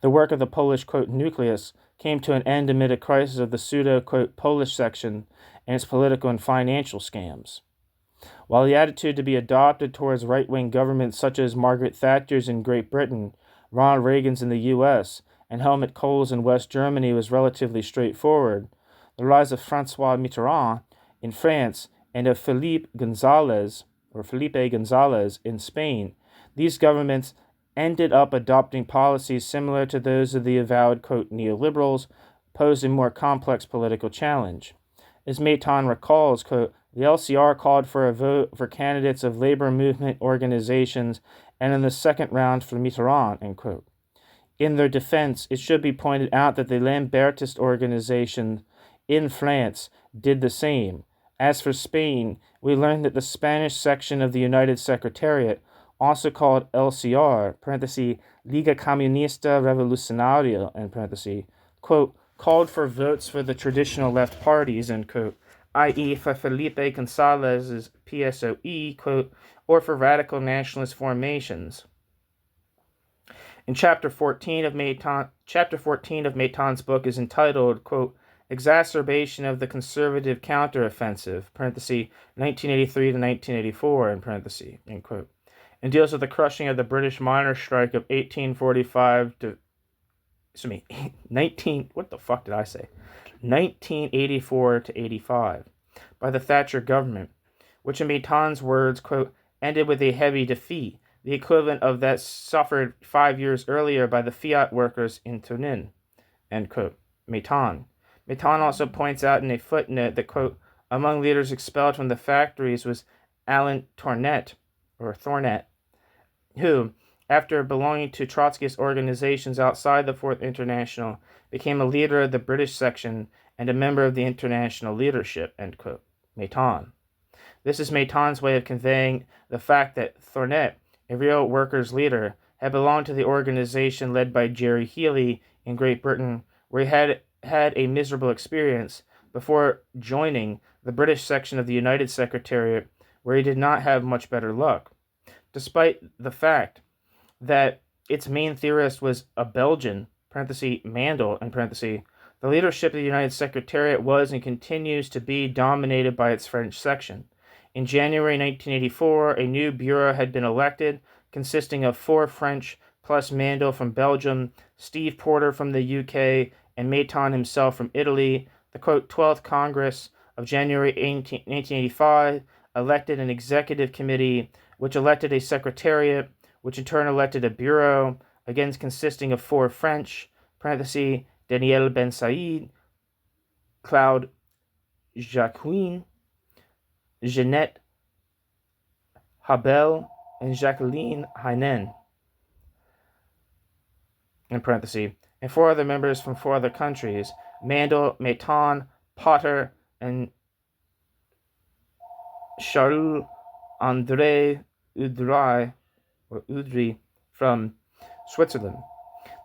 The work of the Polish, quote, nucleus came to an end amid a crisis of the pseudo, quote, Polish section and its political and financial scams. While the attitude to be adopted towards right-wing governments such as Margaret Thatcher's in Great Britain, Ronald Reagan's in the U.S., and Helmut Kohl's in West Germany was relatively straightforward, the rise of François Mitterrand in France and of Felipe González in Spain, these governments ended up adopting policies similar to those of the avowed, quote, neoliberals, posed a more complex political challenge. As Meitan recalls, quote, the LCR called for a vote for candidates of labor movement organizations and in the second round for Mitterrand, end quote. In their defense, it should be pointed out that the Lambertist organization in France did the same. As for Spain, we learned that the Spanish section of the United Secretariat, also called LCR, parenthesis, Liga Comunista Revolucionaria, end parenthesis, quote, called for votes for the traditional left parties, end quote, i.e. for Felipe González's PSOE, quote, or for radical nationalist formations. In Chapter 14 of Meitan's book is entitled, quote, Exacerbation of the Conservative Counteroffensive, parenthesis, 1983 to 1984, end parenthesis, end quote, and deals with the crushing of the British miners' strike of 1845 to 1984 to 85 by the Thatcher government, which in Meitan's words, quote, ended with a heavy defeat, the equivalent of that suffered 5 years earlier by the Fiat workers in Turin, end quote. Meitan also points out in a footnote that, quote, among leaders expelled from the factories was Alan Thornet, who, after belonging to Trotskyist organizations outside the Fourth International, became a leader of the British section and a member of the international leadership, end quote. Meitan. This is Meitan's way of conveying the fact that Thornet, a real workers' leader, had belonged to the organization led by Jerry Healy in Great Britain, where he had a miserable experience before joining the British section of the United Secretariat, where he did not have much better luck. Despite the fact that its main theorist was a Belgian, parenthesis, Mandel, end parenthesis, the leadership of the United Secretariat was and continues to be dominated by its French section. In January 1984, a new bureau had been elected, consisting of 4 French plus Mandel from Belgium, Steve Porter from the UK, and Meitan himself from Italy. The, quote, 12th Congress of January 1985 elected an executive committee, which elected a secretariat, which in turn elected a bureau, again consisting of 4 French, parenthesis, Daniel Ben Said, Claude Jacquin, Jeanette Habel, and Jacqueline Heinen, in parenthesis, and 4 other members from 4 other countries, Mandel, Maitan, Potter, and Charles-André Udry from Switzerland.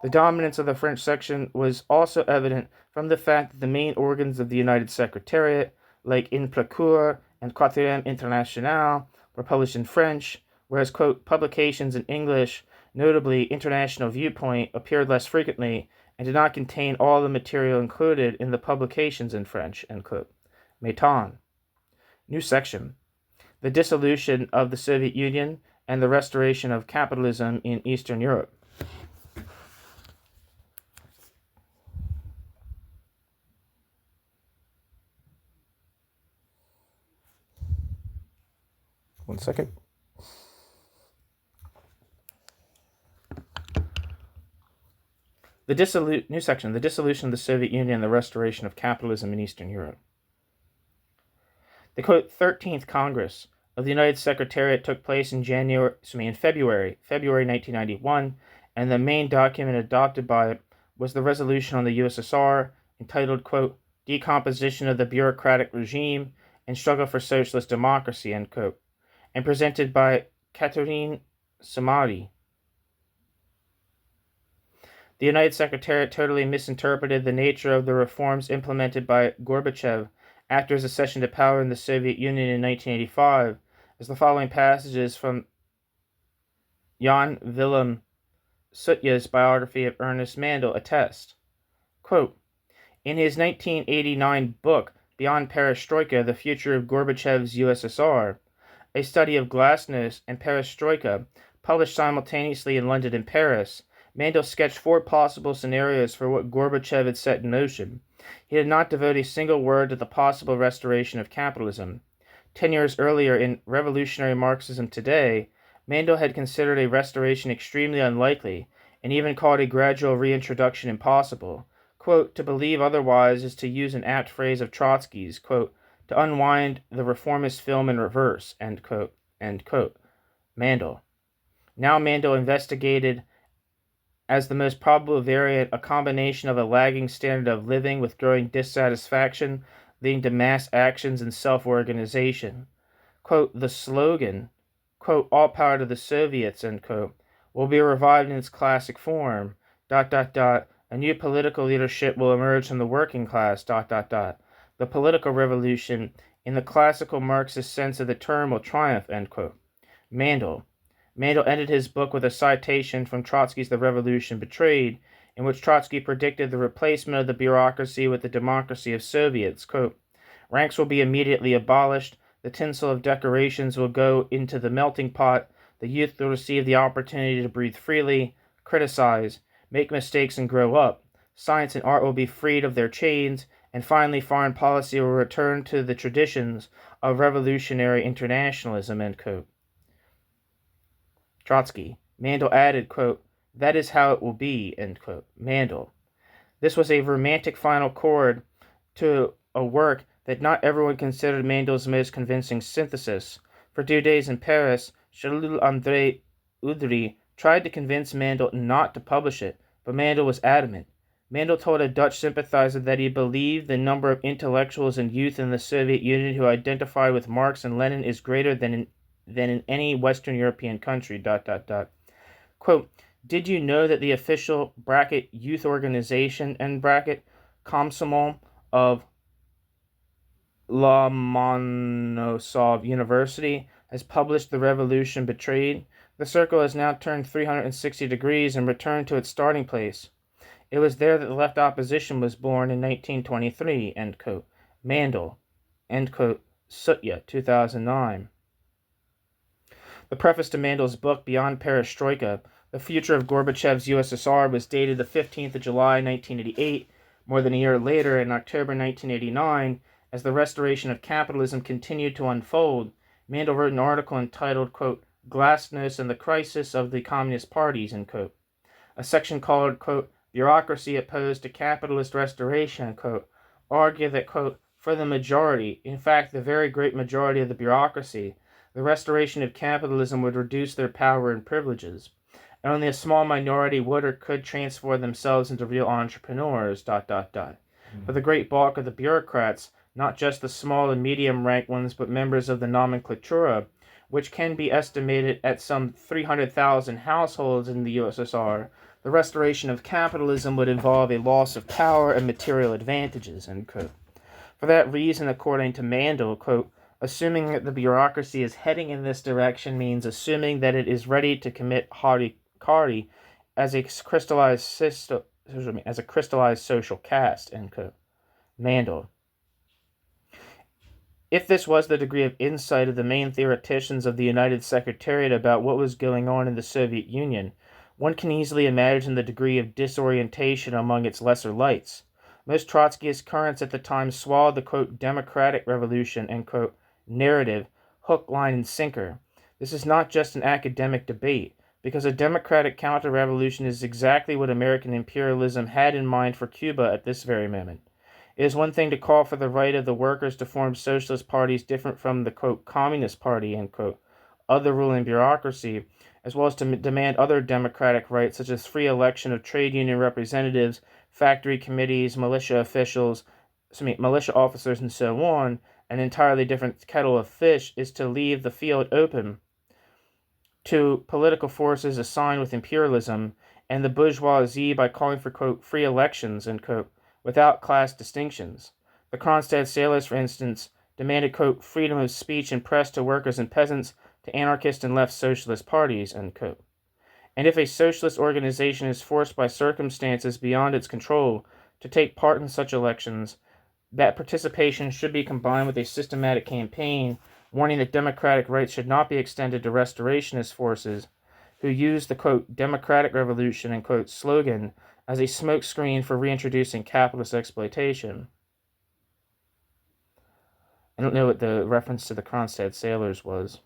The dominance of the French section was also evident from the fact that the main organs of the United Secretariat, like In Procure and Quatrième International, were published in French, whereas, quote, publications in English, notably International Viewpoint, appeared less frequently and did not contain all the material included in the publications in French, end quote. Maitan. New section. The dissolution of the Soviet Union and the restoration of capitalism in Eastern Europe. One second. New section. The dissolution of the Soviet Union and the restoration of capitalism in Eastern Europe. The, quote, 13th Congress of the United Secretariat took place in February 1991, and the main document adopted by it was the resolution on the USSR entitled, quote, Decomposition of the Bureaucratic Regime and Struggle for Socialist Democracy, end quote, and presented by Catherine Samari. The United Secretariat totally misinterpreted the nature of the reforms implemented by Gorbachev after his accession to power in the Soviet Union in 1985, as the following passages from Jan Willem Sutja's biography of Ernest Mandel attest. Quote, in his 1989 book, Beyond Perestroika, The Future of Gorbachev's USSR, a study of glasnost and perestroika, published simultaneously in London and Paris, Mandel sketched 4 possible scenarios for what Gorbachev had set in motion. He did not devote a single word to the possible restoration of capitalism. 10 years earlier, in Revolutionary Marxism Today, Mandel had considered a restoration extremely unlikely, and even called a gradual reintroduction impossible. Quote, to believe otherwise is to use an apt phrase of Trotsky's, quote, to unwind the reformist film in reverse, end quote, end quote. Mandel. Now Mandel investigated as the most probable variant a combination of a lagging standard of living with growing dissatisfaction leading to mass actions and self-organization. Quote, the slogan, quote, all power to the Soviets, end quote, will be revived in its classic form, ... a new political leadership will emerge from the working class, ... the political revolution, in the classical Marxist sense of the term, will triumph, end quote. Mandel ended his book with a citation from Trotsky's The Revolution Betrayed, in which Trotsky predicted the replacement of the bureaucracy with the democracy of Soviets. Quote, ranks will be immediately abolished, the tinsel of decorations will go into the melting pot, the youth will receive the opportunity to breathe freely, criticize, make mistakes and grow up, science and art will be freed of their chains, and finally foreign policy will return to the traditions of revolutionary internationalism, end quote. Trotsky. Mandel added, quote, that is how it will be, end quote. Mandel. This was a romantic final chord to a work that not everyone considered Mandel's most convincing synthesis. For 2 days in Paris, Charles-André Udry tried to convince Mandel not to publish it, but Mandel was adamant. Mandel told a Dutch sympathizer that he believed the number of intellectuals and youth in the Soviet Union who identified with Marx and Lenin is greater than in any Western European country, ... Quote, did you know that the official youth organization, Komsomol of Lomonosov University has published The Revolution Betrayed? The circle has now turned 360 degrees and returned to its starting place. It was there that the left opposition was born in 1923, end quote. Mandel, end quote. Sutya, 2009. The preface to Mandel's book, Beyond Perestroika, The Future of Gorbachev's USSR, was dated the 15th of July, 1988. More than a year later, in October 1989, as the restoration of capitalism continued to unfold, Mandel wrote an article entitled, quote, Glasnost and the Crisis of the Communist Parties, end quote. A section called, quote, Bureaucracy Opposed to Capitalist Restoration, quote, argued that, quote, for the majority, in fact the very great majority of the bureaucracy, the restoration of capitalism would reduce their power and privileges. And only a small minority would or could transform themselves into real entrepreneurs, ... For the great bulk of the bureaucrats, not just the small and medium-ranked ones, but members of the nomenklatura, which can be estimated at some 300,000 households in the USSR, the restoration of capitalism would involve a loss of power and material advantages, end quote. For that reason, according to Mandel, quote, assuming that the bureaucracy is heading in this direction means assuming that it is ready to commit hardy as a crystallized social caste, end quote. Mandel. If this was the degree of insight of the main theoreticians of the United Secretariat about what was going on in the Soviet Union, one can easily imagine the degree of disorientation among its lesser lights. Most Trotskyist currents at the time swallowed the, quote, democratic revolution, end quote, narrative, hook, line, and sinker. This is not just an academic debate, because a democratic counter-revolution is exactly what American imperialism had in mind for Cuba at this very moment. It is one thing to call for the right of the workers to form socialist parties different from the, quote, Communist Party, end quote, of the ruling bureaucracy, as well as to demand other democratic rights such as free election of trade union representatives, factory committees, militia officers, and so on. An entirely different kettle of fish is to leave the field open to political forces assigned with imperialism and the bourgeoisie by calling for, quote, free elections, end quote, without class distinctions. The Kronstadt sailors, for instance, demanded, quote, freedom of speech and press to workers and peasants, to anarchist and left socialist parties, end quote. And if a socialist organization is forced by circumstances beyond its control to take part in such elections, that participation should be combined with a systematic campaign warning that democratic rights should not be extended to restorationist forces who use the, quote, democratic revolution, end quote, slogan as a smokescreen for reintroducing capitalist exploitation. I don't know what the reference to the Kronstadt sailors was.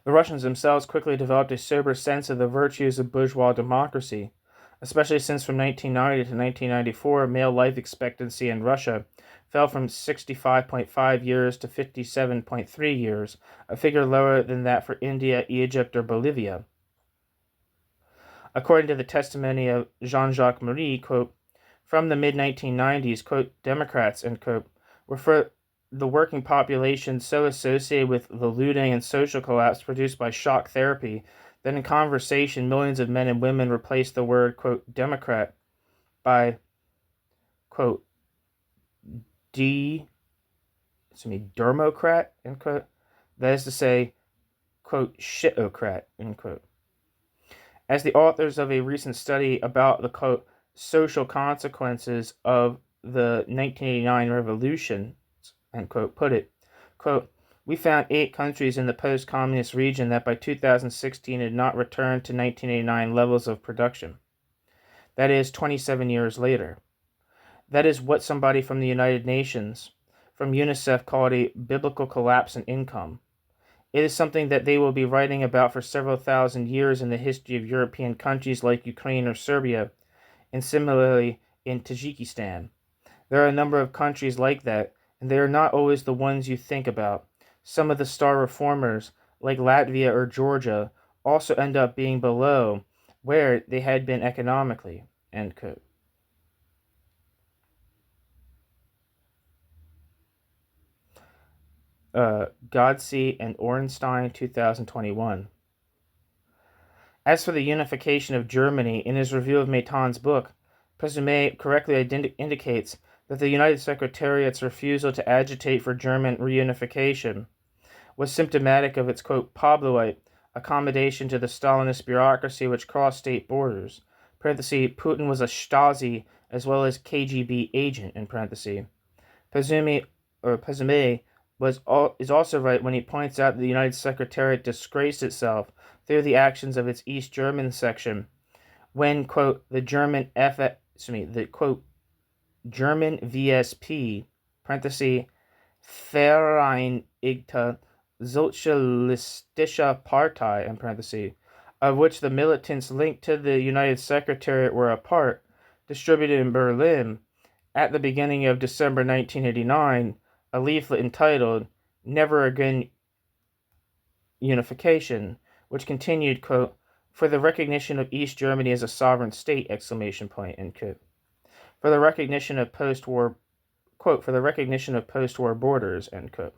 The Russians themselves quickly developed a sober sense of the virtues of bourgeois democracy, especially since from 1990 to 1994, male life expectancy in Russia fell from 65.5 years to 57.3 years, a figure lower than that for India, Egypt, or Bolivia. According to the testimony of Jean-Jacques Marie, quote, from the mid-1990s, quote, Democrats, end quote, were for the working population so associated with the looting and social collapse produced by shock therapy that in conversation millions of men and women replaced the word, quote, Democrat by, quote, dermocrat, end quote, that is to say, quote, shitocrat, end quote. As the authors of a recent study about the, quote, social consequences of the 1989 revolution, end quote, put it, quote, we found 8 countries in the post-communist region that by 2016 had not returned to 1989 levels of production. That is 27 years later. That is what somebody from the United Nations, from UNICEF, called a biblical collapse in income. It is something that they will be writing about for several thousand years in the history of European countries like Ukraine or Serbia, and similarly in Tajikistan. There are a number of countries like that, and they are not always the ones you think about. Some of the star reformers, like Latvia or Georgia, also end up being below where they had been economically, end quote. Godsey and Orenstein, 2021. As for the unification of Germany, in his review of Maiton's book, Presume correctly indicates that the United Secretariat's refusal to agitate for German reunification was symptomatic of its, quote, Pabloite accommodation to the Stalinist bureaucracy which crossed state borders. Putin was a Stasi as well as KGB agent, in parentheses. Presume is also right when he points out that the United Secretariat disgraced itself through the actions of its East German section when, quote, the quote, German VSP, parenthesis, Vereinigte Sozialistische Partei, in parenthesis, of which the militants linked to the United Secretariat were a part, distributed in Berlin at the beginning of December 1989, a leaflet entitled Never Again Unification, which continued, quote, for the recognition of East Germany as a sovereign state, exclamation point, end quote. For the recognition of post-war, quote, for the recognition of post-war borders, end quote.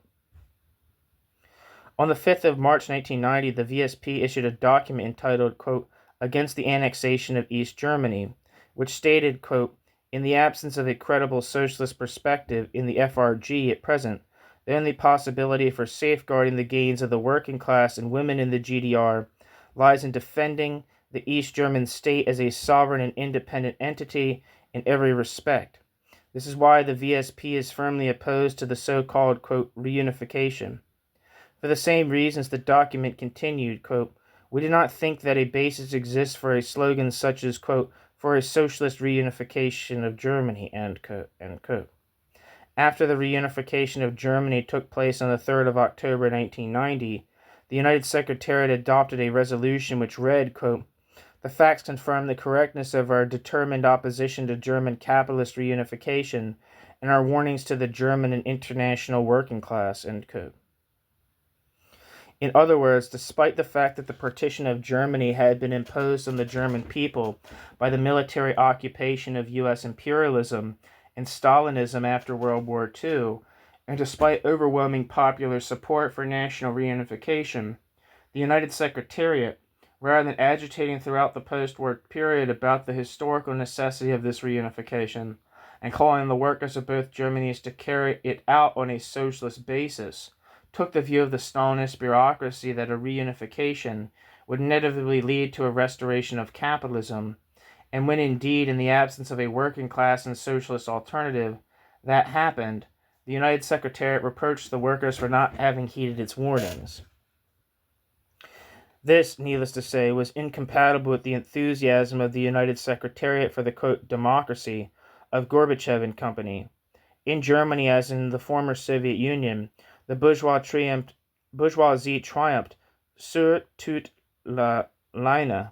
On the 5th of March 1990, the VSP issued a document entitled, quote, Against the Annexation of East Germany, which stated, quote, in the absence of a credible socialist perspective in the FRG at present, the only possibility for safeguarding the gains of the working class and women in the GDR lies in defending the East German state as a sovereign and independent entity in every respect. This is why the VSP is firmly opposed to the so-called, quote, reunification. For the same reasons, the document continued, quote, we do not think that a basis exists for a slogan such as, quote, for a socialist reunification of Germany, end quote, end quote. After the reunification of Germany took place on the 3rd of October 1990, the United Secretariat adopted a resolution which read, quote, the facts confirm the correctness of our determined opposition to German capitalist reunification and our warnings to the German and international working class, end quote. In other words, despite the fact that the partition of Germany had been imposed on the German people by the military occupation of U.S. imperialism and Stalinism after World War II, and despite overwhelming popular support for national reunification, the United Secretariat, rather than agitating throughout the post-war period about the historical necessity of this reunification, and calling the workers of both Germanys to carry it out on a socialist basis, took the view of the Stalinist bureaucracy that a reunification would inevitably lead to a restoration of capitalism, and when indeed, in the absence of a working class and socialist alternative, that happened, the United Secretariat reproached the workers for not having heeded its warnings. This, needless to say, was incompatible with the enthusiasm of the United Secretariat for the, quote, democracy of Gorbachev and company. In Germany, as in the former Soviet Union, the bourgeoisie triumphed sur toute la ligne,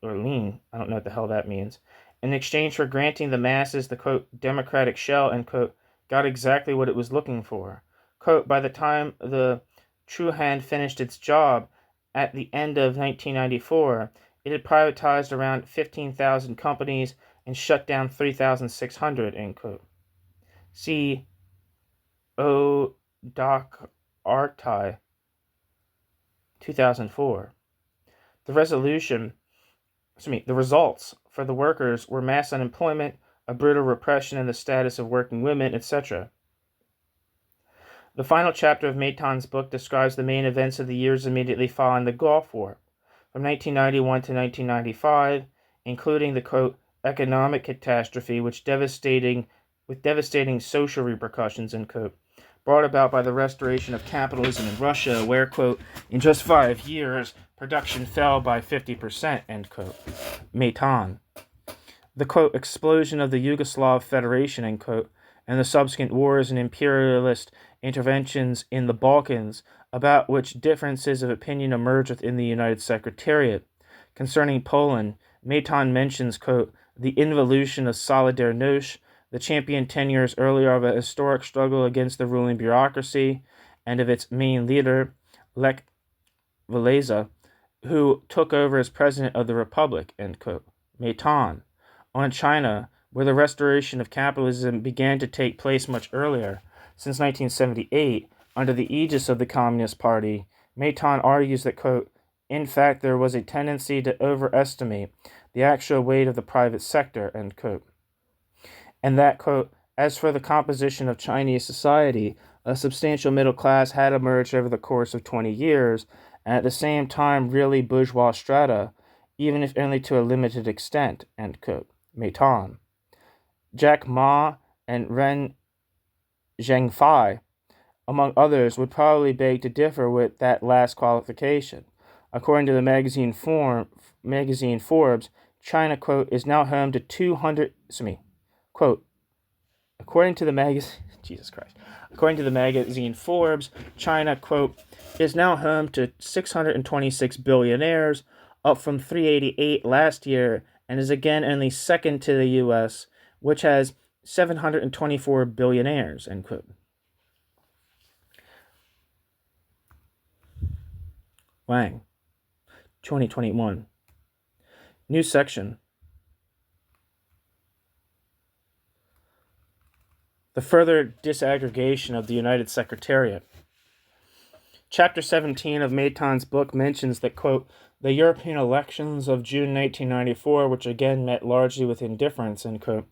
or ligne, I don't know what the hell that means, in exchange for granting the masses the, quote, democratic shell, and, quote, got exactly what it was looking for. Quote, by the time the True Hand finished its job at the end of 1994, it had privatized around 15,000 companies and shut down 3,600, end quote. See O. Doc Artai, 2004. The results for the workers were mass unemployment, a brutal repression in the status of working women, etc. The final chapter of Meitan's book describes the main events of the years immediately following the Gulf War, from 1991 to 1995, including the, quote, economic catastrophe with devastating social repercussions, end quote, brought about by the restoration of capitalism in Russia, where, quote, in just 5 years, production fell by 50%, end quote. Meitan. The, quote, explosion of the Yugoslav Federation, end quote, and the subsequent wars and imperialist interventions in the Balkans, about which differences of opinion emerged within the United Secretariat. Concerning Poland, Meitan mentions, quote, the involution of Solidarność, the champion 10 years earlier of a historic struggle against the ruling bureaucracy, and of its main leader, Lech Walesa, who took over as president of the Republic, end quote. Meitan. On China, where the restoration of capitalism began to take place much earlier, since 1978, under the aegis of the Communist Party, Meitan argues that, quote, in fact, there was a tendency to overestimate the actual weight of the private sector, end quote. And that, quote, as for the composition of Chinese society, a substantial middle class had emerged over the course of 20 years, and at the same time really bourgeois strata, even if only to a limited extent, end quote. Meitan. Jack Ma and Ren Zhengfei among others, would probably beg to differ with that last qualification. According to the magazine Forbes, China, quote, is now home to 200, quote, according to the magazine, Jesus Christ, according to the magazine Forbes, China, quote, is now home to 626 billionaires, up from 388 last year, and is again only second to the U.S., which has 724 billionaires, end quote. Wang, 2021. New section. The further disaggregation of the United Secretariat. Chapter 17 of Maiton's book mentions that, quote, the European elections of June 1994, which again met largely with indifference, end quote,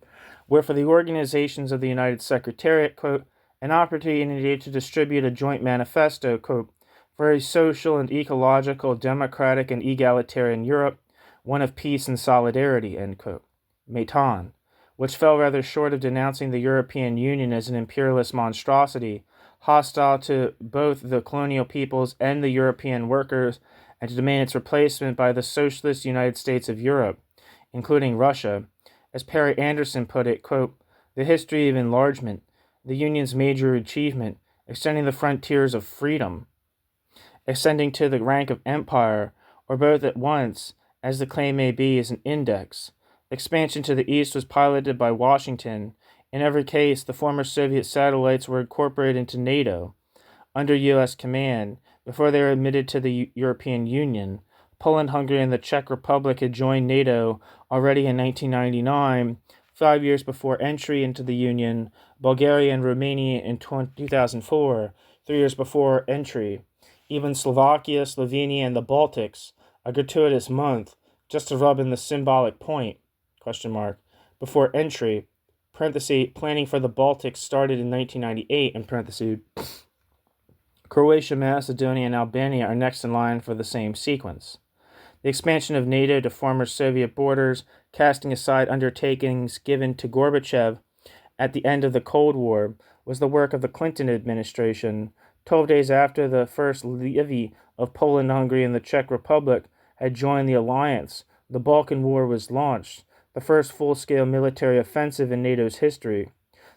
were for the organizations of the United Secretariat, quote, an opportunity to distribute a joint manifesto, quote, for a social and ecological, democratic and egalitarian Europe, one of peace and solidarity, end quote. Maiton, which fell rather short of denouncing the European Union as an imperialist monstrosity, hostile to both the colonial peoples and the European workers, and to demand its replacement by the socialist United States of Europe, including Russia. As Perry Anderson put it, quote, the history of enlargement, the Union's major achievement, extending the frontiers of freedom, ascending to the rank of empire, or both at once, as the claim may be, is an index. Expansion to the east was piloted by Washington. In every case, the former Soviet satellites were incorporated into NATO, under U.S. command, before they were admitted to the European Union. Poland, Hungary, and the Czech Republic had joined NATO already in 1999, 5 years before entry into the Union. Bulgaria and Romania in 2004, 3 years before entry. Even Slovakia, Slovenia, and the Baltics, a gratuitous month, just to rub in the symbolic point, before entry, planning for the Baltics started in 1998, Croatia, Macedonia, and Albania are next in line for the same sequence. The expansion of NATO to former Soviet borders, casting aside undertakings given to Gorbachev at the end of the Cold War, was the work of the Clinton administration. 12 days after the first levy of Poland, Hungary, and the Czech Republic had joined the alliance, the Balkan War was launched, the first full-scale military offensive in NATO's history.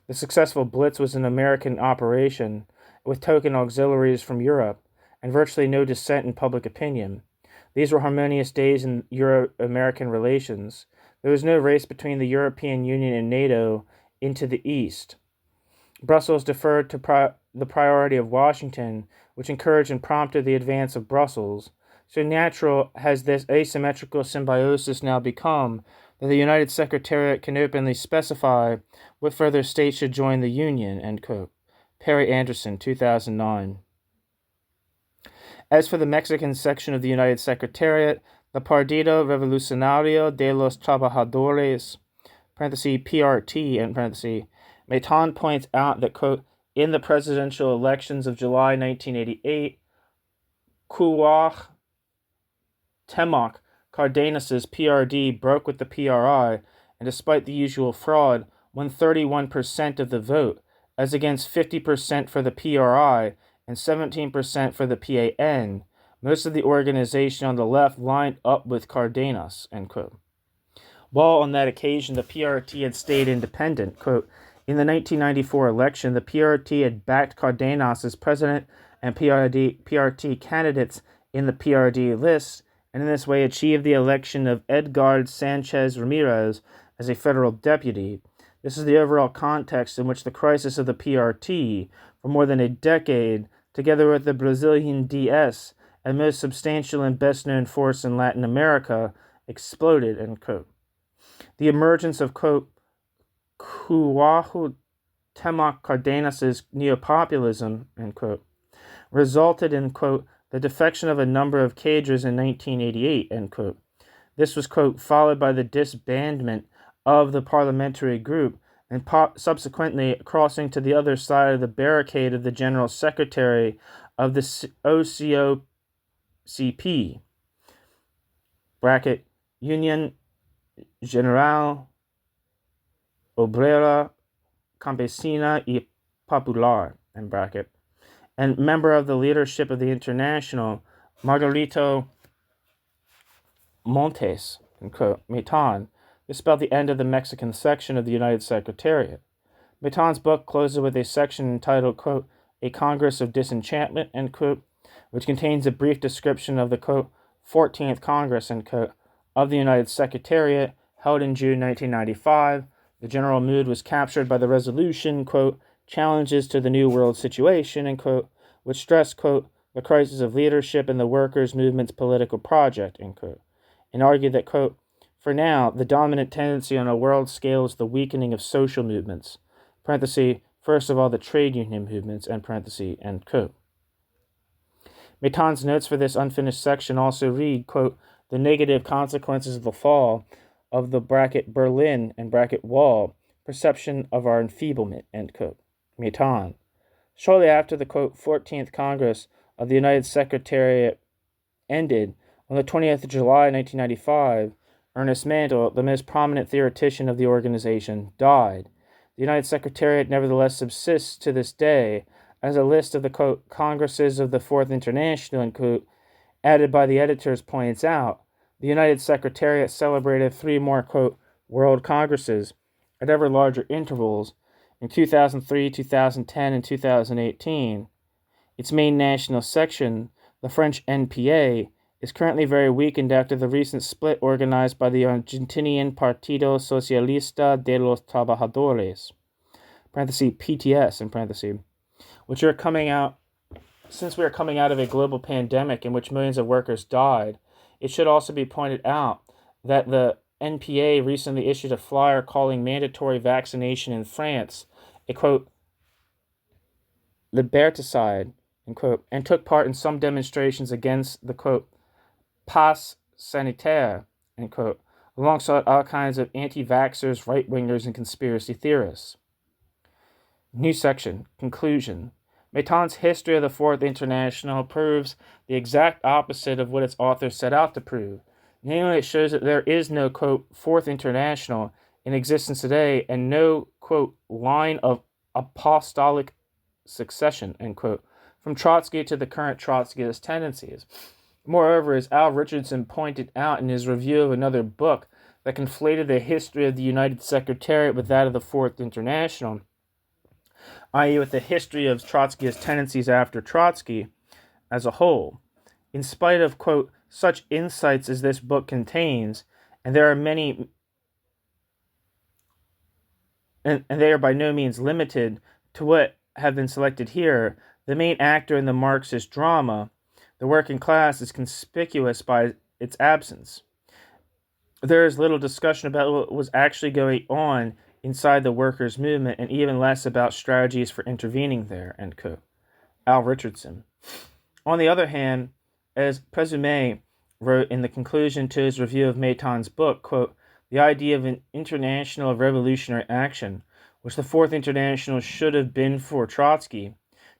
The successful Blitz was an American operation, with token auxiliaries from Europe, and virtually no dissent in public opinion. These were harmonious days in Euro-American relations. There was no race between the European Union and NATO into the East. Brussels deferred to the priority of Washington, which encouraged and prompted the advance of Brussels. So natural has this asymmetrical symbiosis now become that the United Secretariat can openly specify what further states should join the Union, end quote. Perry Anderson, 2009. As for the Mexican section of the United Secretariat, the Partido Revolucionario de los Trabajadores, PRT, Maiton points out that, quote, in the presidential elections of July 1988, Cuauhtemoc Cardenas's PRD broke with the PRI, and despite the usual fraud, won 31% of the vote, as against 50% for the PRI and 17% for the PAN. Most of the organization on the left lined up with Cardenas, end quote. While on that occasion the PRT had stayed independent, quote, in the 1994 election, the PRT had backed Cardenas as president and PRT candidates in the PRD list, and in this way achieved the election of Edgar Sanchez Ramirez as a federal deputy. This is the overall context in which the crisis of the PRT, for more than a decade, together with the Brazilian DS, and most substantial and best-known force in Latin America, exploded, end quote. The emergence of, quote, Cuauhtemoc Cardenas's neopopulism, end quote, resulted in, quote, the defection of a number of cadres in 1988, end quote. This was, quote, followed by the disbandment of the parliamentary group and subsequently crossing to the other side of the barricade of the general secretary of the OCOCP, Union General Obrera Campesina y Popular, and member of the leadership of the International, Margarito Montes, Maitan, spelled the end of the Mexican section of the United Secretariat. Maitan's book closes with a section entitled, quote, A Congress of Disenchantment, end quote, which contains a brief description of the, quote, 14th Congress, end quote, of the United Secretariat, held in June 1995. The general mood was captured by the resolution, quote, Challenges to the New World Situation, end quote, which stressed, quote, the crisis of leadership in the workers' movement's political project, end quote, and argued that, quote, for now, the dominant tendency on a world scale is the weakening of social movements, parenthesis, first of all the trade union movements, end parenthesis, end quote. Maitan's notes for this unfinished section also read, quote, the negative consequences of the fall of the bracket Berlin and bracket Wall, perception of our enfeeblement, end quote. Maitan. Shortly after the, quote, 14th Congress of the United Secretariat ended, on the 20th of July, 1995, Ernest Mandel, the most prominent theoretician of the organization, died. The United Secretariat nevertheless subsists to this day as a list of the, quote, Congresses of the Fourth International, end quote, added by the editors points out. The United Secretariat celebrated 3 more, quote, World Congresses at ever larger intervals in 2003, 2010, and 2018. Its main national section, the French NPA, is currently very weakened after the recent split organized by the Argentinian Partido Socialista de los Trabajadores, parenthesis, PTS, in parenthesis, which are coming out, since we are coming out of a global pandemic in which millions of workers died. It should also be pointed out that the NPA recently issued a flyer calling mandatory vaccination in France a, quote, liberticide, end quote, and took part in some demonstrations against the, quote, pass sanitaire, end quote, alongside all kinds of anti-vaxxers, right-wingers, and conspiracy theorists. New section, conclusion. Maitan's history of the Fourth International proves the exact opposite of what its author set out to prove. Namely, it shows that there is no, quote, Fourth International in existence today and no, quote, line of apostolic succession, end quote, from Trotsky to the current Trotskyist tendencies. Moreover, as Al Richardson pointed out in his review of another book that conflated the history of the United Secretariat with that of the Fourth International, i.e. with the history of Trotskyist tendencies after Trotsky as a whole, in spite of, quote, such insights as this book contains, and there are many, and they are by no means limited to what have been selected here, the main actor in the Marxist drama, the working class, is conspicuous by its absence. There is little discussion about what was actually going on inside the workers' movement, and even less about strategies for intervening there, end quote. Al Richardson. On the other hand, as Presume wrote in the conclusion to his review of Maitan's book, quote, the idea of an international revolutionary action, which the Fourth International should have been for Trotsky,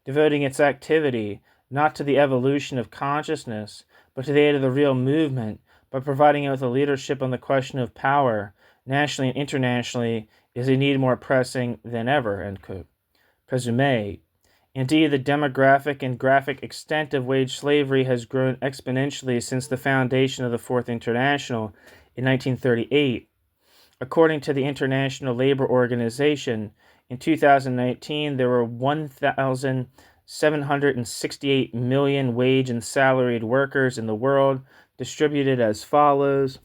devoting its activity not to the evolution of consciousness, but to the aid of the real movement, by providing it with a leadership on the question of power, nationally and internationally, is a need more pressing than ever, end quote. Presume. Indeed, the demographic and graphic extent of wage slavery has grown exponentially since the foundation of the Fourth International in 1938. According to the International Labor Organization, in 2019, there were 1,768 million wage and salaried workers in the world, distributed as follows.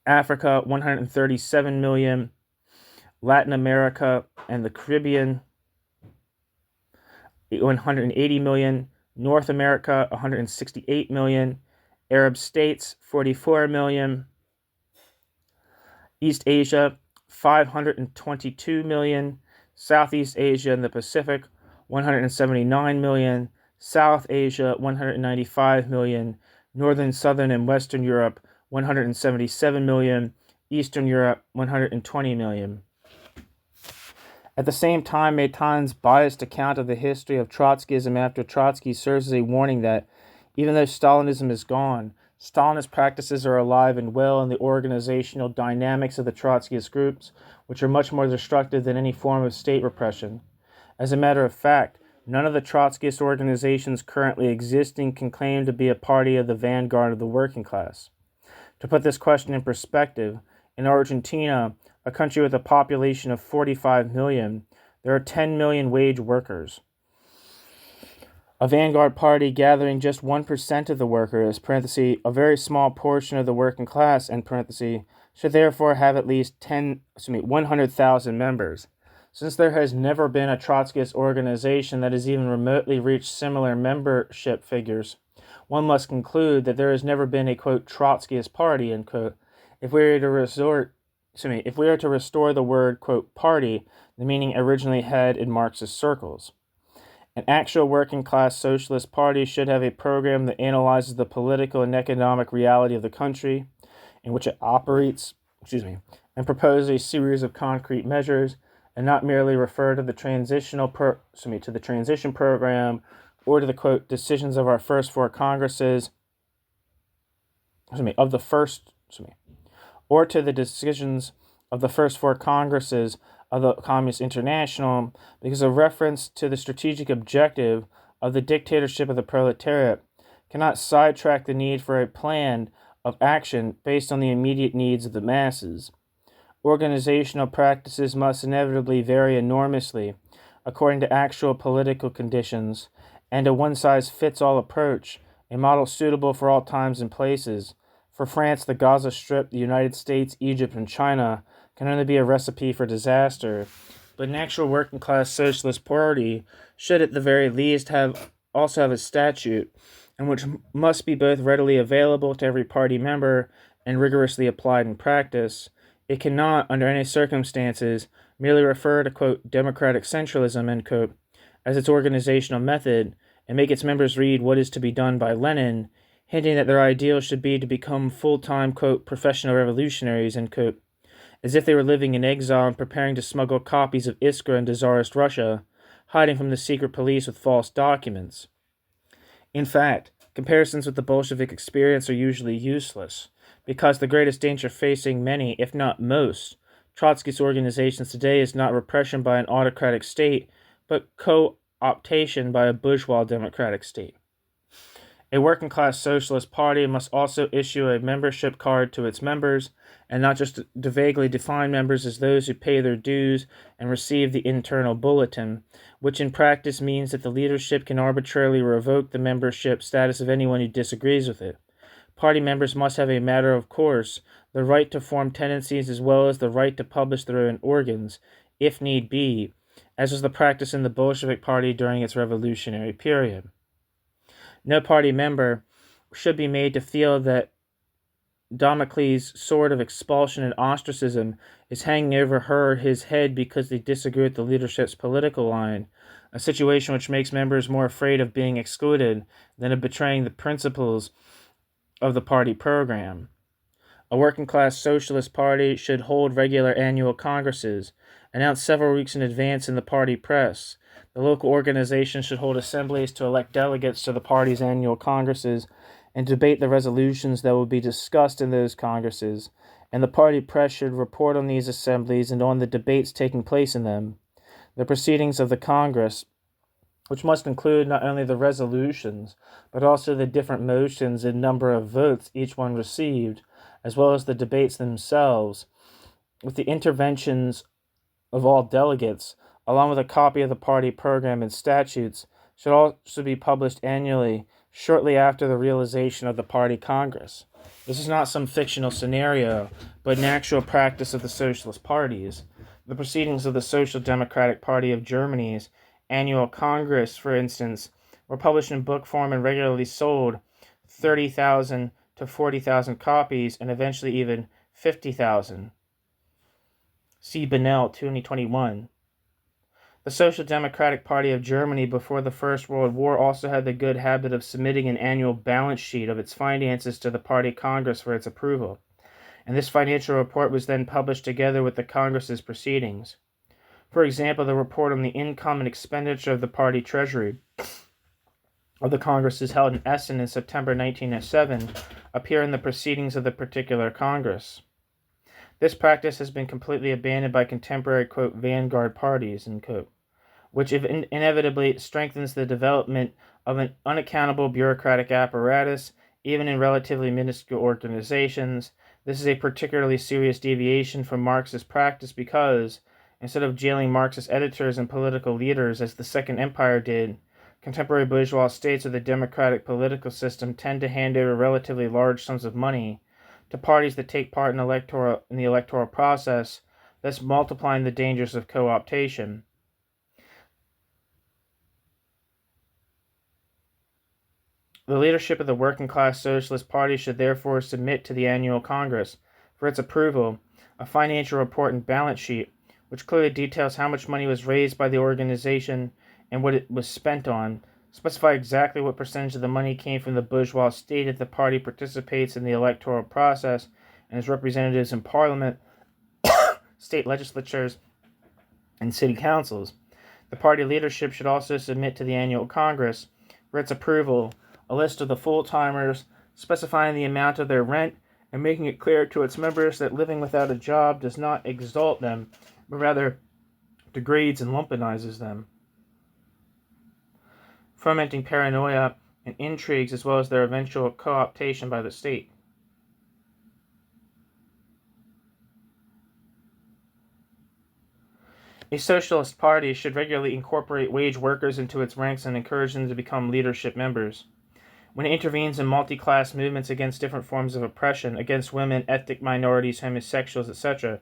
Africa, 137 million. Latin America and the Caribbean, 180 million. North America, 168 million. Arab states, 44 million. East Asia, 522 million. Southeast Asia and the Pacific, 179 million. South Asia, 195 million. Northern, Southern, and Western Europe, 177 million. Eastern Europe, 120 million. At the same time, Maitan's biased account of the history of Trotskyism after Trotsky serves as a warning that, even though Stalinism is gone, Stalinist practices are alive and well in the organizational dynamics of the Trotskyist groups, which are much more destructive than any form of state repression. As a matter of fact, none of the Trotskyist organizations currently existing can claim to be a party of the vanguard of the working class. To put this question in perspective, in Argentina, a country with a population of 45 million, there are 10 million wage workers. A vanguard party gathering just 1% of the workers, a very small portion of the working class, should therefore have at least 100,000 members. Since there has never been a Trotskyist organization that has even remotely reached similar membership figures, one must conclude that there has never been a, quote, Trotskyist party, end quote. If we are to restore the word, quote, party, the meaning originally had in Marxist circles. An actual working-class socialist party should have a program that analyzes the political and economic reality of the country in which it operates, and proposes a series of concrete measures, and not merely refer to the transition program or to the, quote, decisions of our first four congresses, or to the decisions of the first four congresses of the Communist International, because a reference to the strategic objective of the dictatorship of the proletariat cannot sidetrack the need for a plan of action based on the immediate needs of the masses. Organizational practices must inevitably vary enormously according to actual political conditions, and a one-size-fits-all approach, a model suitable for all times and places, for France, the Gaza Strip, the United States, Egypt, and China, can only be a recipe for disaster. But an actual working-class socialist party should at the very least also have a statute, and which must be both readily available to every party member and rigorously applied in practice. It cannot, under any circumstances, merely refer to, quote, democratic centralism, end quote, as its organizational method, and make its members read What is to be Done by Lenin, hinting that their ideal should be to become full-time, quote, professional revolutionaries, end quote, as if they were living in exile and preparing to smuggle copies of Iskra into Tsarist Russia, hiding from the secret police with false documents. In fact, comparisons with the Bolshevik experience are usually useless, because the greatest danger facing many, if not most, Trotskyist organizations today is not repression by an autocratic state, but co-optation by a bourgeois democratic state. A working-class socialist party must also issue a membership card to its members, and not just to vaguely define members as those who pay their dues and receive the internal bulletin, which in practice means that the leadership can arbitrarily revoke the membership status of anyone who disagrees with it. Party members must have a matter of course, the right to form tendencies as well as the right to publish their own organs, if need be, as was the practice in the Bolshevik Party during its revolutionary period. No party member should be made to feel that Damocles' sword of expulsion and ostracism is hanging over her or his head because they disagree with the leadership's political line, a situation which makes members more afraid of being excluded than of betraying the principles of the party program. A working-class socialist party should hold regular annual congresses, announced several weeks in advance in the party press. The local organization should hold assemblies to elect delegates to the party's annual congresses and debate the resolutions that will be discussed in those congresses, and the party press should report on these assemblies and on the debates taking place in them. The proceedings of the Congress, which must include not only the resolutions, but also the different motions and number of votes each one received, as well as the debates themselves, with the interventions of all delegates, along with a copy of the party program and statutes, should also be published annually, shortly after the realization of the party congress. This is not some fictional scenario, but an actual practice of the socialist parties. The proceedings of the Social Democratic Party of Germany's annual congress, for instance, were published in book form and regularly sold 30,000 to 40,000 copies, and eventually even 50,000. See Bennell, 2021. The Social Democratic Party of Germany before the First World War also had the good habit of submitting an annual balance sheet of its finances to the Party Congress for its approval, and this financial report was then published together with the Congress's proceedings. For example, the report on the income and expenditure of the Party Treasury of the Congresses held in Essen in September 1907 appear in the proceedings of the particular Congress. This practice has been completely abandoned by contemporary, quote, vanguard parties, end quote. which inevitably strengthens the development of an unaccountable bureaucratic apparatus, even in relatively minuscule organizations. This is a particularly serious deviation from Marxist practice because, instead of jailing Marxist editors and political leaders as the Second Empire did, contemporary bourgeois states with a democratic political system tend to hand over relatively large sums of money to parties that take part in the electoral process, thus multiplying the dangers of co-optation. The leadership of the working class Socialist Party should therefore submit to the annual Congress, for its approval, a financial report and balance sheet, which clearly details how much money was raised by the organization and what it was spent on, specify exactly what percentage of the money came from the bourgeois state if the party participates in the electoral process and as representatives in parliament, state legislatures, and city councils. The party leadership should also submit to the annual Congress, for its approval, a list of the full-timers, specifying the amount of their rent and making it clear to its members that living without a job does not exalt them, but rather degrades and lumpenizes them, fomenting paranoia and intrigues as well as their eventual co-optation by the state. A socialist party should regularly incorporate wage workers into its ranks and encourage them to become leadership members. When it intervenes in multi-class movements against different forms of oppression, against women, ethnic minorities, homosexuals, etc.,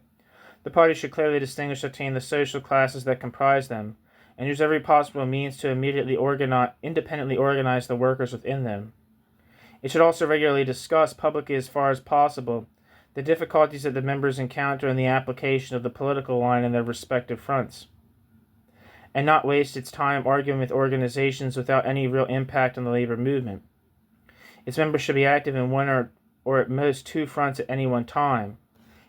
the party should clearly distinguish between the social classes that comprise them, and use every possible means to independently organize the workers within them. It should also regularly discuss publicly as far as possible the difficulties that the members encounter in the application of the political line in their respective fronts, and not waste its time arguing with organizations without any real impact on the labor movement. Its members should be active in one or at most two fronts at any one time,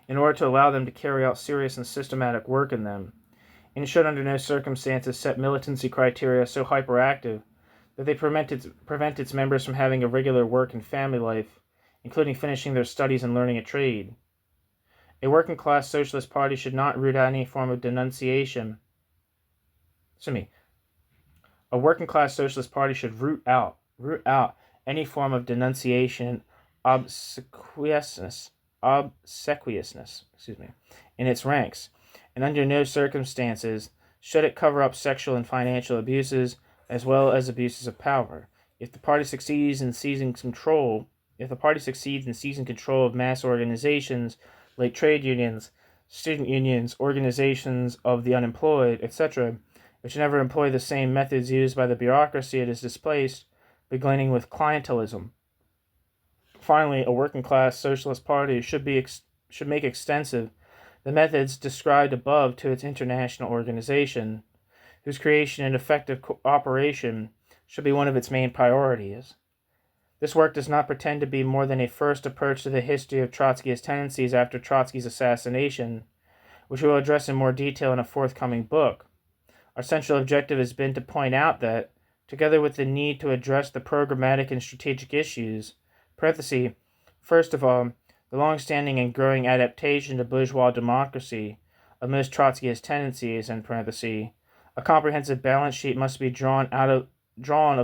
in order to allow them to carry out serious and systematic work in them, and it should under no circumstances set militancy criteria so hyperactive that they prevent its members from having a regular work and family life, including finishing their studies and learning a trade. A working class socialist party should not root out any form of denunciation. A working class socialist party should root out any form of denunciation, obsequiousness, in its ranks, and under no circumstances should it cover up sexual and financial abuses as well as abuses of power. If the party succeeds in seizing control of mass organizations like trade unions, student unions, organizations of the unemployed, etc., which never employ the same methods used by the bureaucracy it has displaced, beginning with clientelism. Finally, a working-class socialist party should make extensive the methods described above to its international organization, whose creation and effective operation should be one of its main priorities. This work does not pretend to be more than a first approach to the history of Trotskyist tendencies after Trotsky's assassination, which we will address in more detail in a forthcoming book. Our central objective has been to point out that, together with the need to address the programmatic and strategic issues, first of all, the long-standing and growing adaptation to bourgeois democracy of most Trotskyist tendencies, a comprehensive balance sheet must be drawn of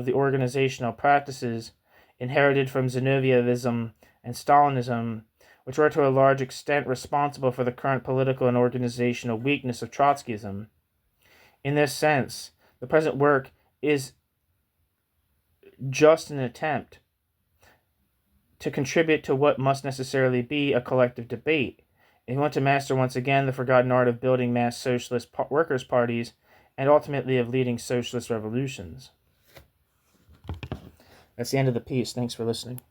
the organizational practices inherited from Zinovievism and Stalinism, which were to a large extent responsible for the current political and organizational weakness of Trotskyism. In this sense, the present work is just an attempt to contribute to what must necessarily be a collective debate, if we want to master once again the forgotten art of building mass socialist workers' parties and ultimately of leading socialist revolutions. That's the end of the piece. Thanks for listening.